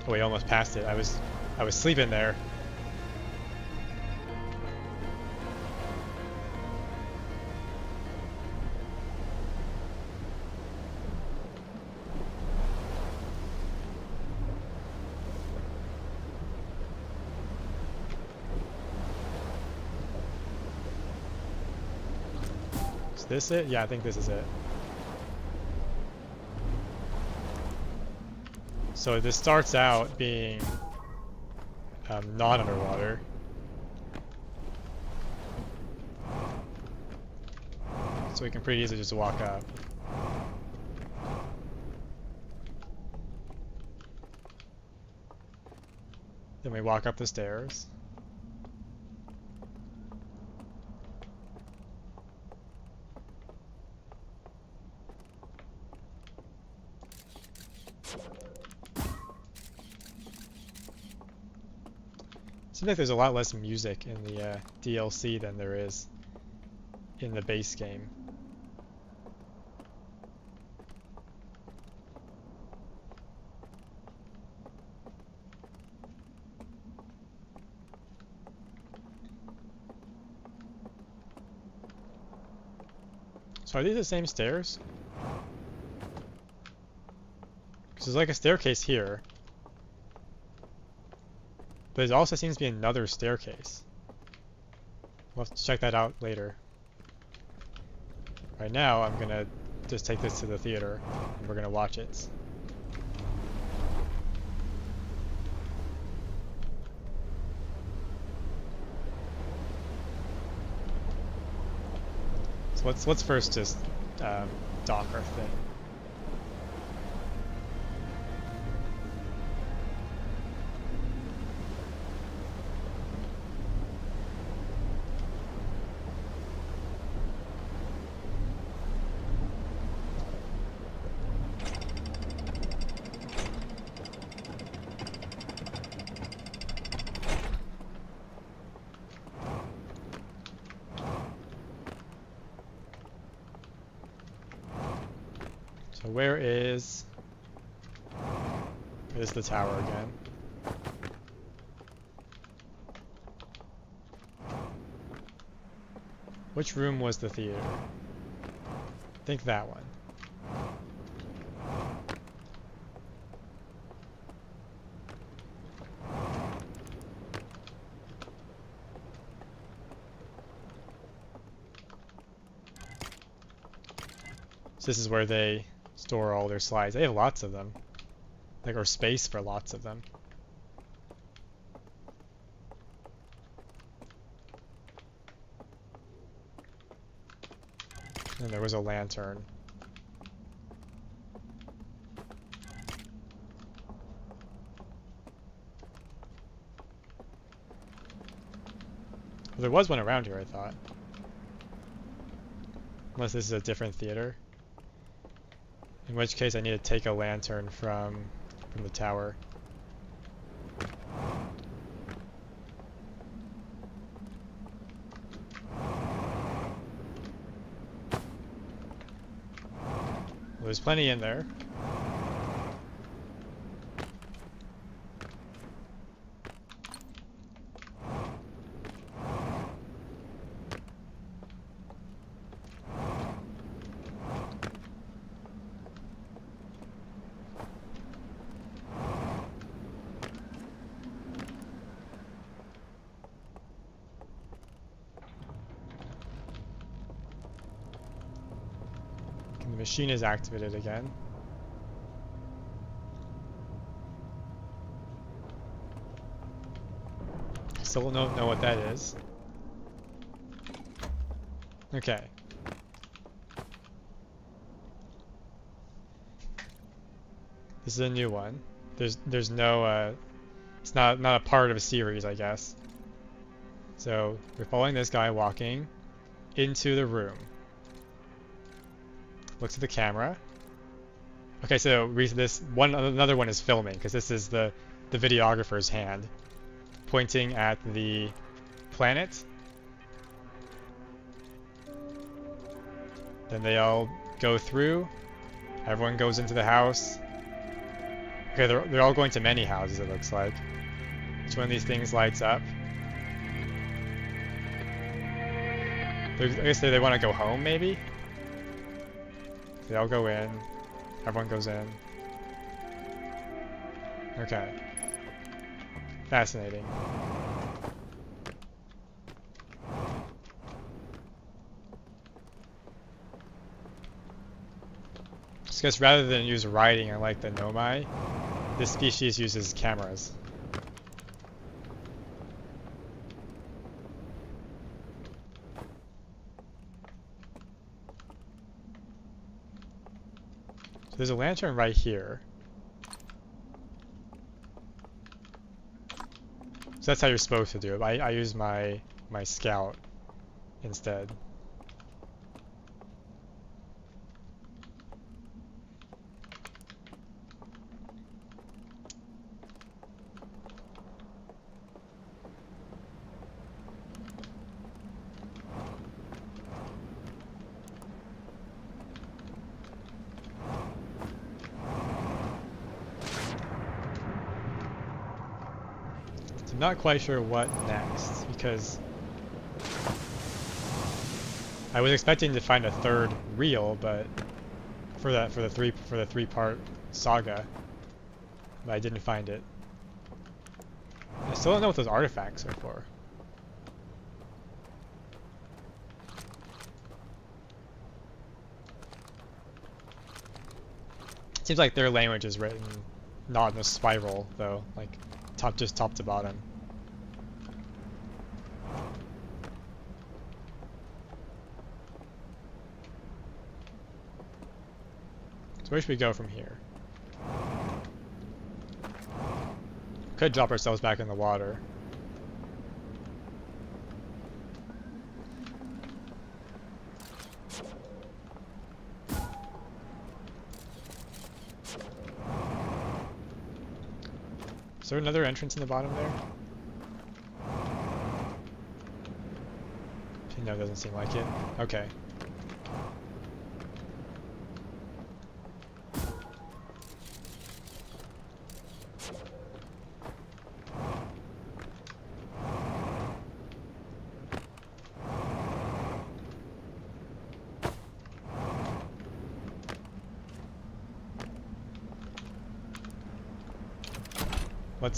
Oh, we almost passed it. I was sleeping there. Is this it? Yeah, I think this is it. So this starts out being not underwater. So we can pretty easily just walk up. Then we walk up the stairs. Seems like there's a lot less music in the DLC than there is in the base game. So are these the same stairs? Because there's like a staircase here. But there also seems to be another staircase. We'll have to check that out later. Right now, I'm gonna just take this to the theater, and we're gonna watch it. So let's first just dock our thing. So where is the tower again? Which room was the theater? I think that one. So this is where they store all their slides. They have lots of them. Like, or space for lots of them. And there was a lantern. Well, there was one around here, I thought. Unless this is a different theater. In which case I need to take a lantern from the tower. Well, there's plenty in there. The machine is activated again. Still don't know what that is. Okay. This is a new one. There's no it's not a part of a series, I guess. So we're following this guy walking into the room. Looks at the camera. Okay, so another one is filming because this is the videographer's hand pointing at the planet. Then they all go through. Everyone goes into the house. Okay, they're all going to many houses, it looks like. Each one of these things lights up. I guess they want to go home, maybe? They all go in. Everyone goes in. Okay. Fascinating. Just guess rather than use writing unlike the Nomai, this species uses cameras. So there's a lantern right here. So that's how you're supposed to do it. I use my scout instead. I'm not quite sure what next, because I was expecting to find a third reel, but for the three-part saga, but I didn't find it. I still don't know what those artifacts are for. Seems like their language is written not in a spiral though, like just top to bottom. So where should we go from here? Could drop ourselves back in the water. Is there another entrance in the bottom there? No, it doesn't seem like it. Okay.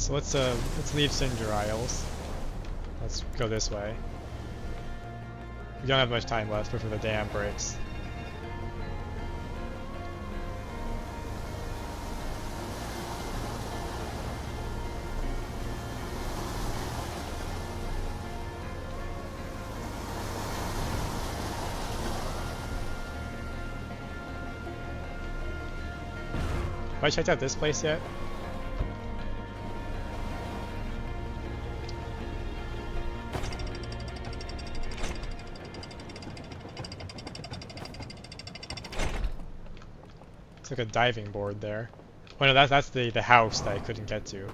Let's leave Cinder Isles. Let's go this way. We don't have much time left before the dam breaks. Have I checked out this place yet? It's like a diving board there. Oh no, that's the house that I couldn't get to.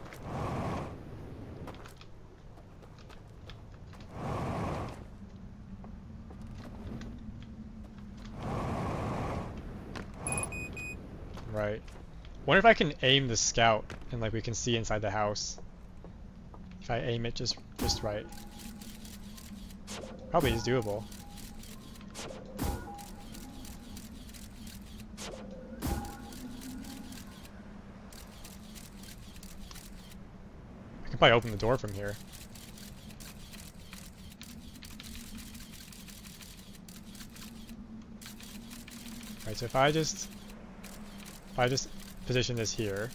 Right. Wonder if I can aim the scout and like we can see inside the house. If I aim it just right. Probably is doable. I can probably open the door from here. Right, so if I just position this here,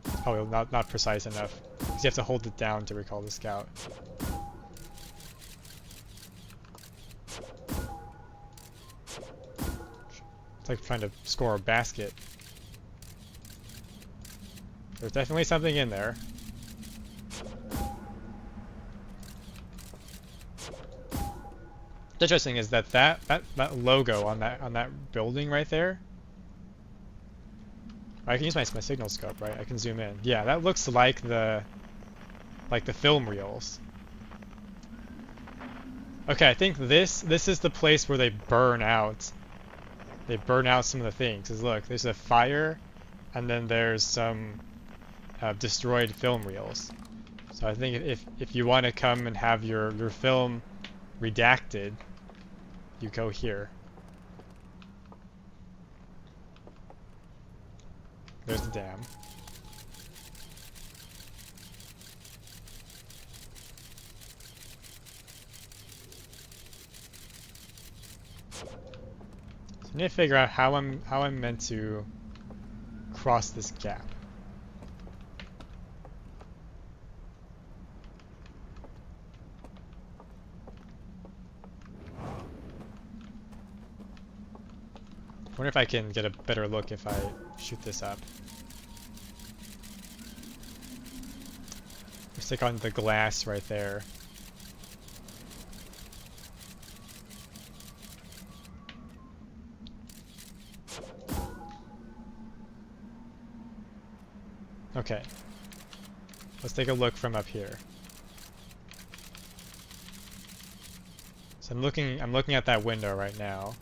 it's probably not precise enough, because you have to hold it down to recall the scout. It's like trying to score a basket. There's definitely something in there. What's interesting is that logo on that building right there. I can use my signal scope, right? I can zoom in. Yeah, that looks like the film reels. Okay, I think this is the place where they burn out. They burn out some of the things. 'Cause look, there's a fire, and then there's some destroyed film reels. So I think if you want to come and have your film redacted, you go here. There's the dam. So I need to figure out how I'm meant to cross this gap. I wonder if I can get a better look if I shoot this up. Stick on the glass right there. Okay. Let's take a look from up here. So I'm looking at that window right now.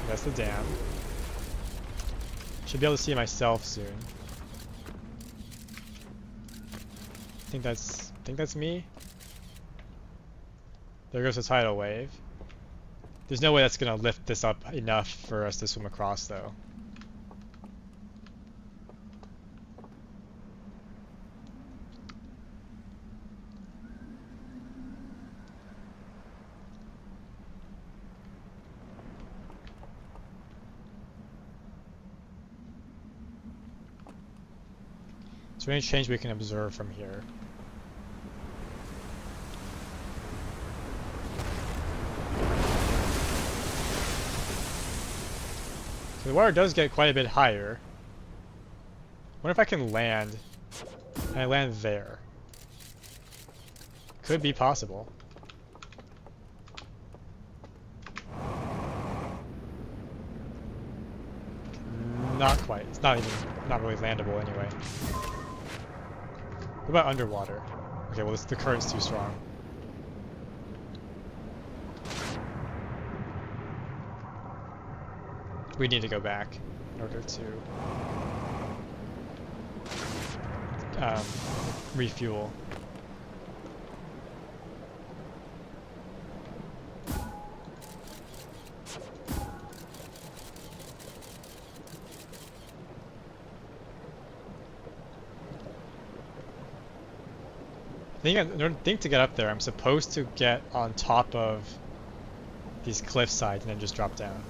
That's the dam. Should be able to see myself soon. I think that's me. There goes the tidal wave. There's no way that's gonna lift this up enough for us to swim across though. Is there any change we can observe from here? So the water does get quite a bit higher. I wonder if I can land. Can I land there? Could be possible. Not quite. It's not really landable anyway. What about underwater? Okay, well the current's too strong. We need to go back in order to refuel. I think to get up there, I'm supposed to get on top of these cliff sides and then just drop down.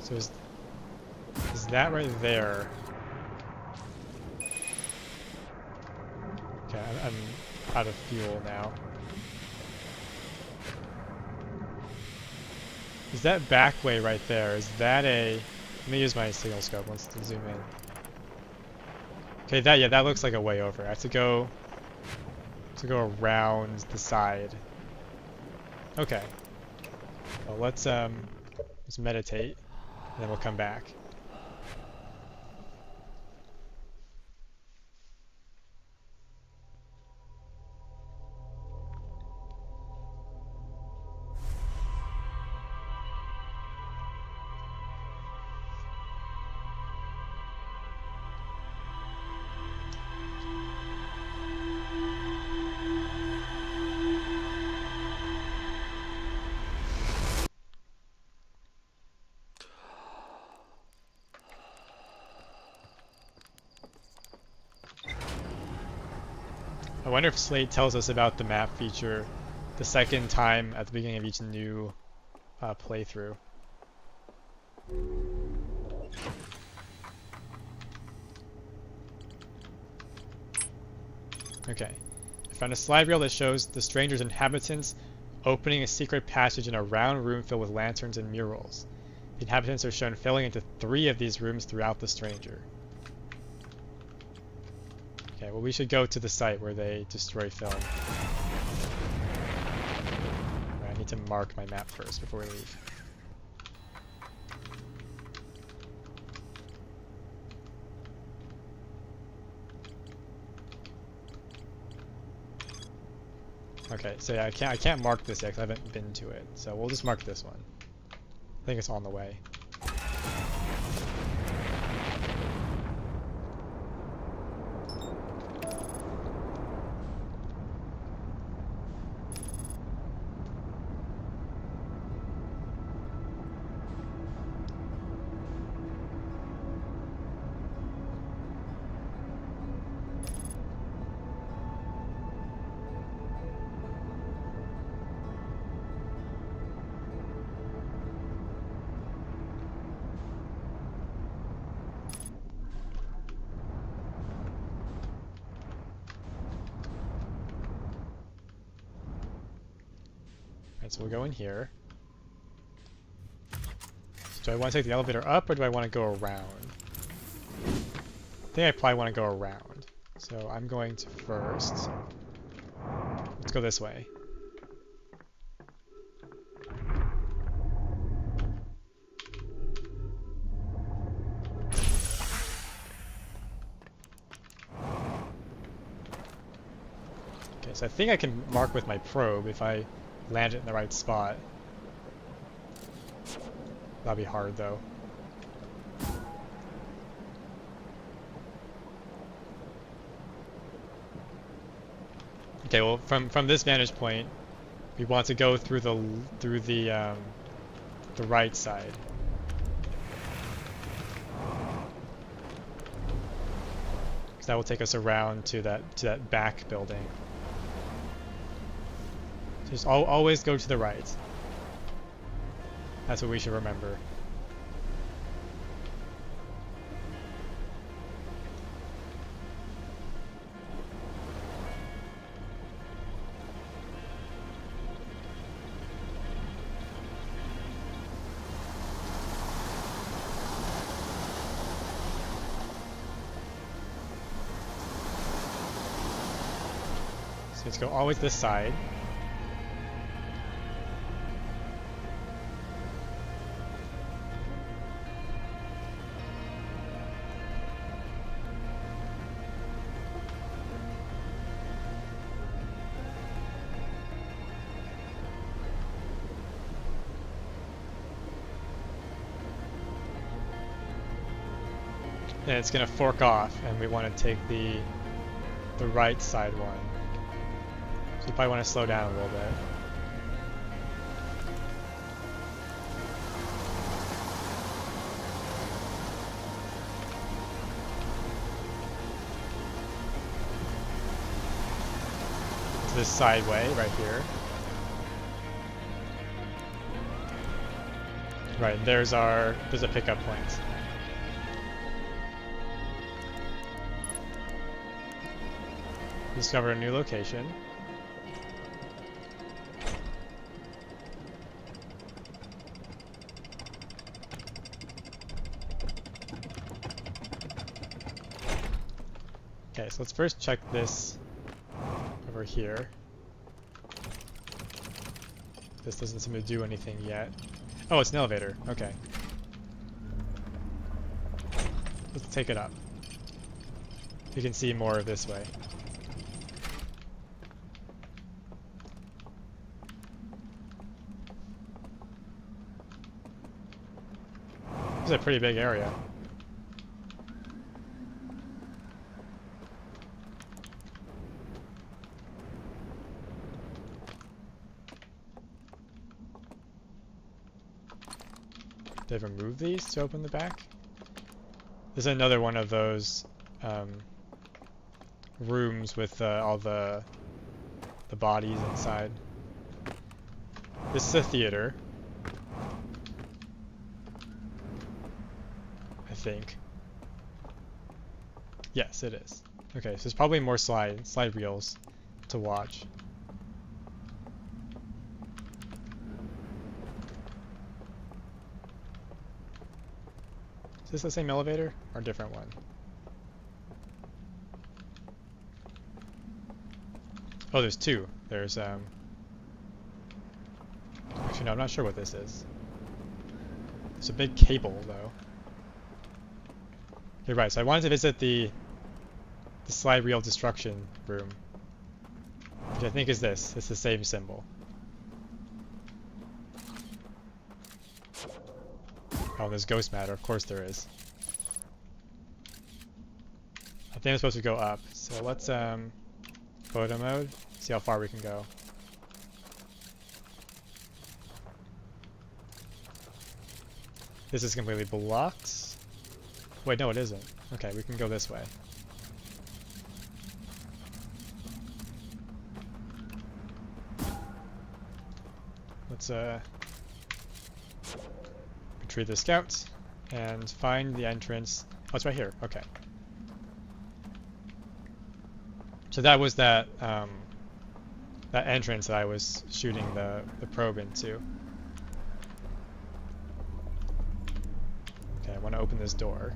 So is that right there? Okay, I'm out of fuel now. Is that back way right there? Is that a... Let me use my signal scope. Let's zoom in. Okay, that looks like a way over. I have to go around the side. Okay. Well, let's meditate, and then we'll come back. I wonder if Slate tells us about the map feature the second time at the beginning of each new playthrough. Okay, I found a slide reel that shows the stranger's inhabitants opening a secret passage in a round room filled with lanterns and murals. The inhabitants are shown filling into 3 of these rooms throughout the stranger. Okay, well we should go to the site where they destroy film. I need to mark my map first before we leave. Okay, so yeah, I can't mark this yet because I haven't been to it. So we'll just mark this one. I think it's on the way. So we'll go in here. So do I want to take the elevator up or do I want to go around? I think I probably want to go around. So I'm going to first... Let's go this way. Okay, so I think I can mark with my probe if I land it in the right spot. That'll be hard though. Okay, well from this vantage point, we want to go through the right side. Because that will take us around to that back building. Just always go to the right. That's what we should remember. So let's go always this side. And it's gonna fork off, and we want to take the right side one. So you probably want to slow down a little bit. It's this side way right here. Right, there's a pickup point. Discover a new location. Okay, so let's first check this over here. This doesn't seem to do anything yet. Oh, it's an elevator. Okay. Let's take it up. You can see more this way. This is a pretty big area. Did I remove these to open the back? This is another one of those rooms with all the bodies inside. This is a theater. I think. Yes, it is. Okay, so there's probably more slide reels to watch. Is this the same elevator or a different one? Oh, there's two. There's actually no, I'm not sure what this is. There's a big cable though. You're right, so I wanted to visit the slide reel destruction room, which I think is this. It's the same symbol. Oh, there's ghost matter. Of course there is. I think I'm supposed to go up. So let's photo mode. See how far we can go. This is completely blocked. Wait, no, it isn't. Okay, we can go this way. Let's retrieve the scout and find the entrance. Oh, it's right here. Okay. So that was that entrance that I was shooting the probe into. Okay, I want to open this door.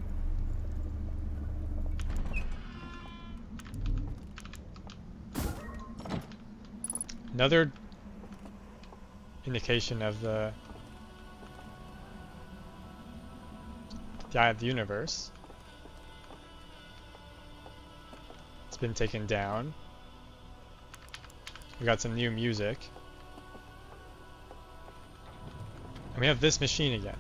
Another indication of the eye of the universe. It's been taken down. We got some new music. And we have this machine again.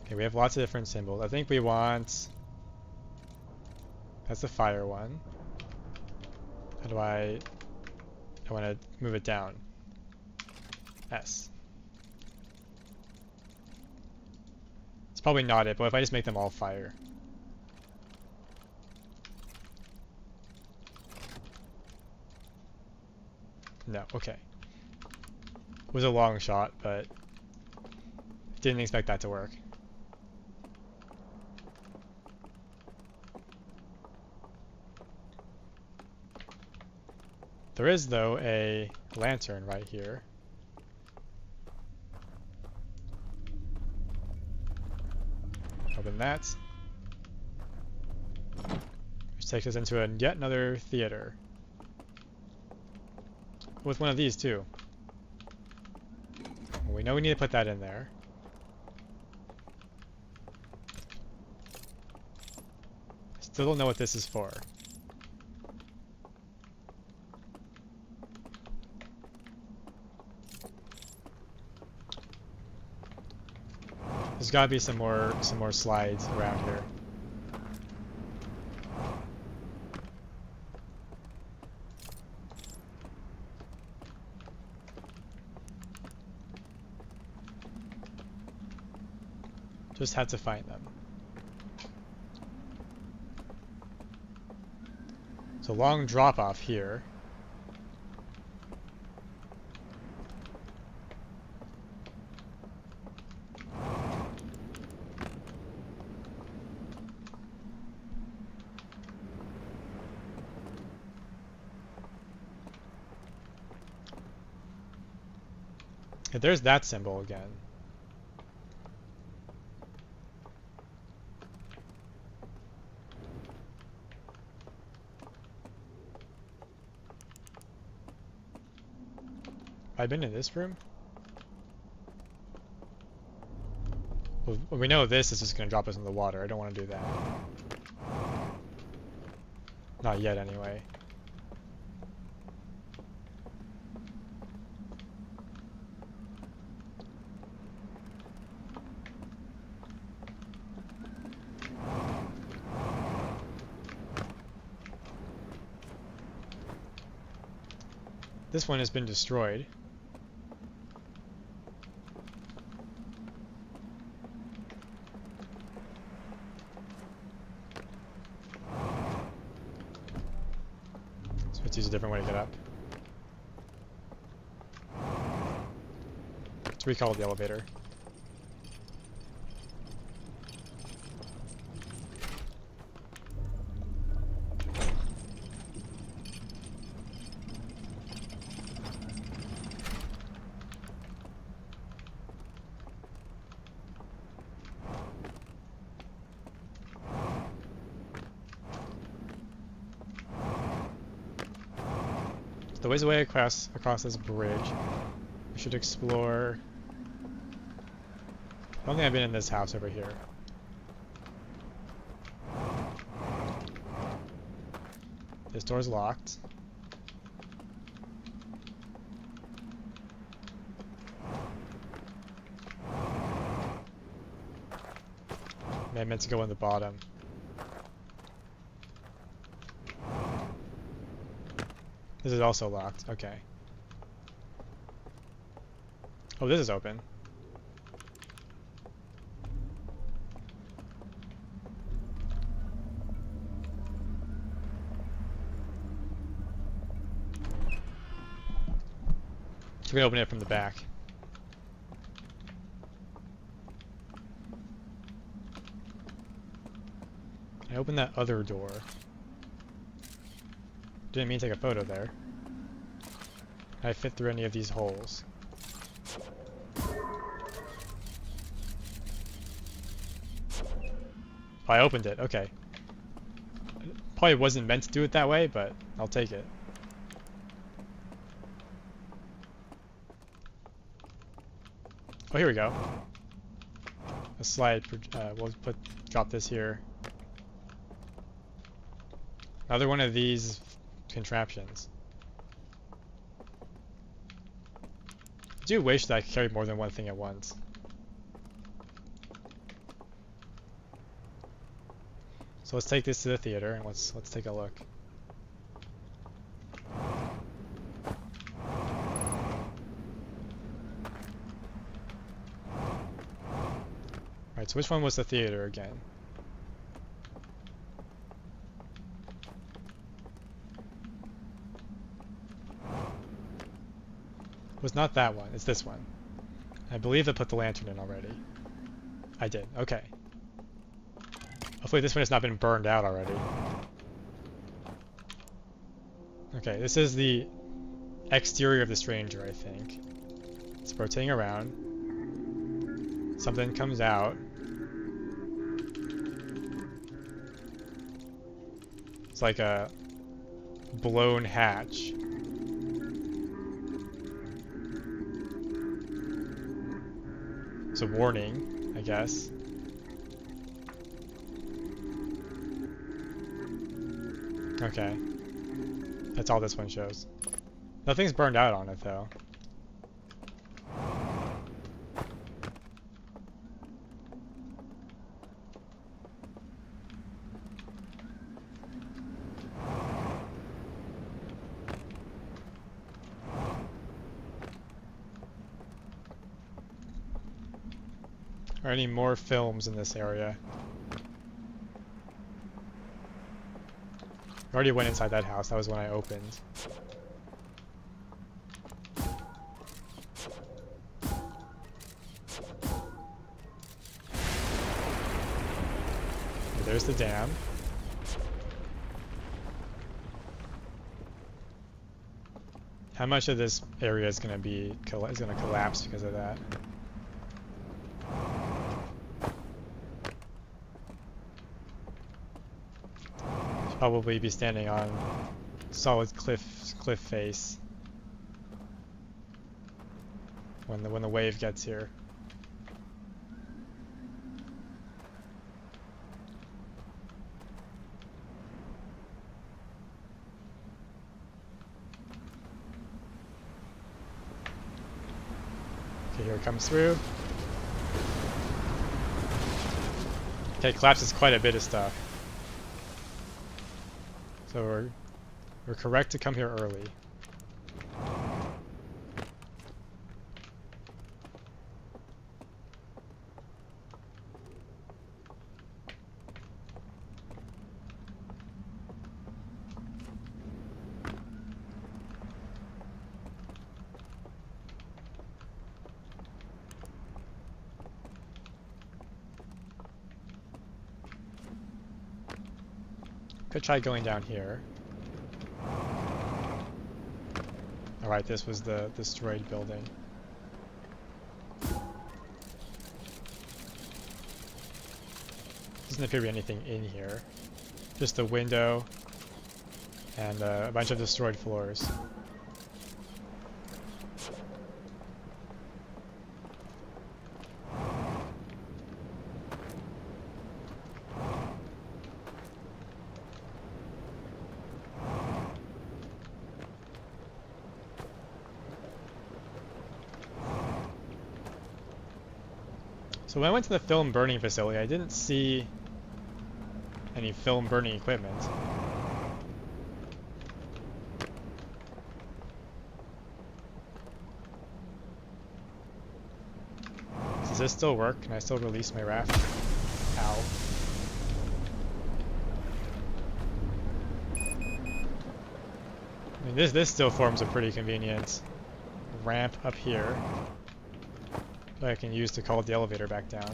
Okay, we have lots of different symbols. I think we want... That's the fire one. How do I want to move it down. S. It's probably not it, but if I just make them all fire. No, okay. was a long shot, but didn't expect that to work. There is, though, a lantern right here. Open that. Which takes us into yet another theater. With one of these, too. Well, we know we need to put that in there. Still don't know what this is for. There's gotta be some more slides around here. Just had to find them. It's a long drop off here. And there's that symbol again. Have I been in this room? Well, we know this is just going to drop us in the water. I don't want to do that. Not yet, anyway. This one has been destroyed. So let's use a different way to get up. Let's recall the elevator. The ways away across this bridge. We should explore. I don't think I've been in this house over here. This door's locked. I meant to go in the bottom. This is also locked. Okay. Oh, this is open. So we can open it from the back. I opened that other door. Didn't mean to take a photo there. Can I fit through any of these holes? Oh, I opened it. Okay. Probably wasn't meant to do it that way, but I'll take it. Oh, here we go. A slide. We'll drop this here. Another one of these contraptions. I do wish that I could carry more than one thing at once. So let's take this to the theater and let's take a look. Alright, so which one was the theater again? was not that one. It's this one. I believe I put the lantern in already. I did. Okay. Hopefully this one has not been burned out already. Okay, this is the exterior of the stranger, I think. It's rotating around. Something comes out. It's like a blown hatch. It's a warning, I guess. Okay. That's all this one shows. Nothing's burned out on it, though. Are any more films in this area? I already went inside that house. That was when I opened. There's the dam. How much of this area is going to collapse because of that? Probably be standing on solid cliff face when the wave gets here. Okay, here it comes through. Okay, it collapses quite a bit of stuff. So we're correct to come here early. Could try going down here. Alright, this was the destroyed building. Doesn't appear to be anything in here. Just a window and a bunch of destroyed floors. So when I went to the film burning facility, I didn't see any film burning equipment. Does this still work? Can I still release my raft? Ow. I mean, this still forms a pretty convenient ramp up here that I can use to call the elevator back down.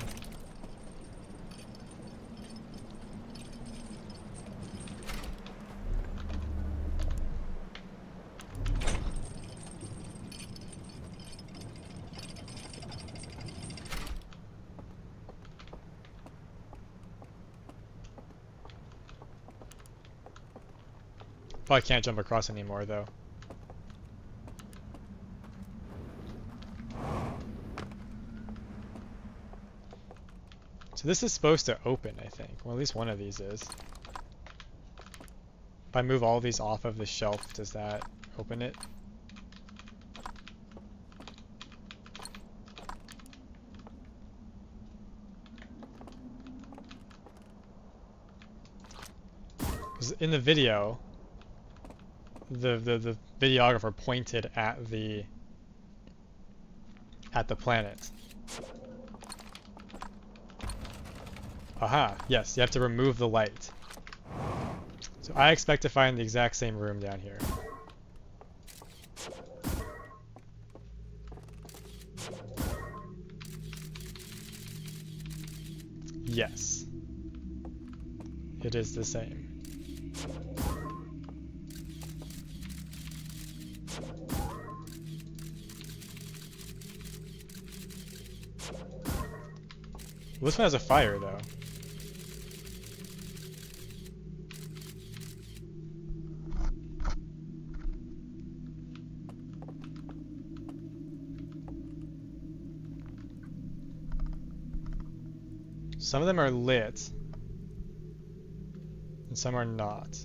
Probably can't jump across anymore though. So this is supposed to open, I think. Well, at least one of these is. If I move all these off of the shelf, does that open it? Because in the video, the videographer pointed at the planet. Aha, yes, you have to remove the light. So I expect to find the exact same room down here. Yes. It is the same. This one has a fire, though. Some of them are lit, and some are not.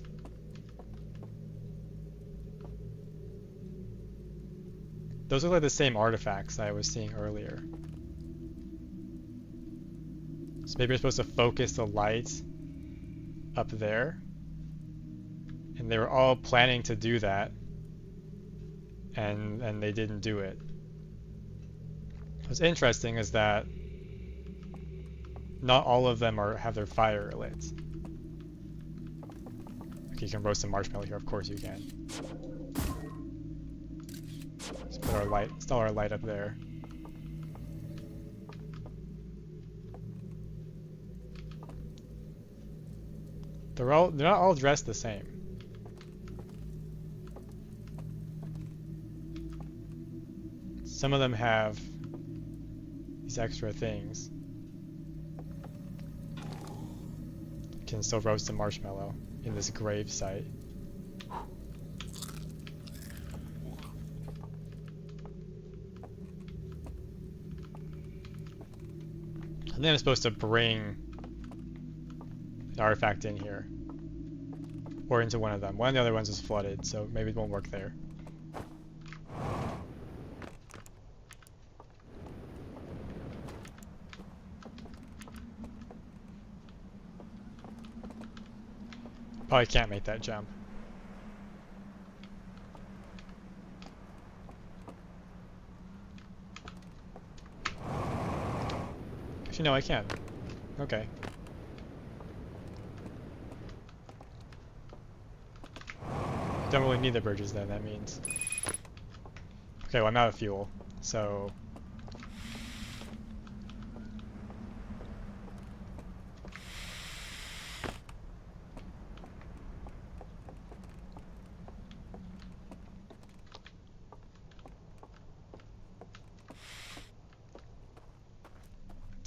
Those look like the same artifacts I was seeing earlier. So maybe you're supposed to focus the light up there. And they were all planning to do that. And they didn't do it. What's interesting is that not all of them have their fire lit. Okay, you can roast some marshmallow here, of course you can. Let's put our light, install our light up there. They're not all dressed the same. Some of them have these extra things. You can still roast a marshmallow in this grave site. And then I'm supposed to bring an artifact in here. Or into one of them. One of the other ones is flooded, so maybe it won't work there. Probably can't make that jump. Actually, no, I can. Okay. Don't really need the bridges then, that means. Okay, well I'm out of fuel, so...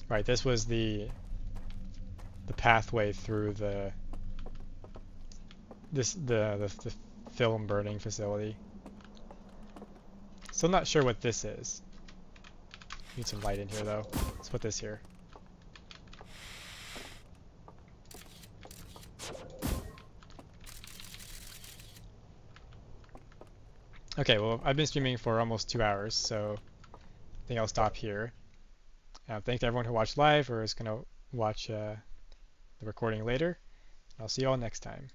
Right, this was the pathway through the film burning facility. Still not sure what this is. Need some light in here though. Let's put this here. Okay, well I've been streaming for almost 2 hours, so I think I'll stop here. Thanks to everyone who watched live or is going to watch the recording later. I'll see you all next time.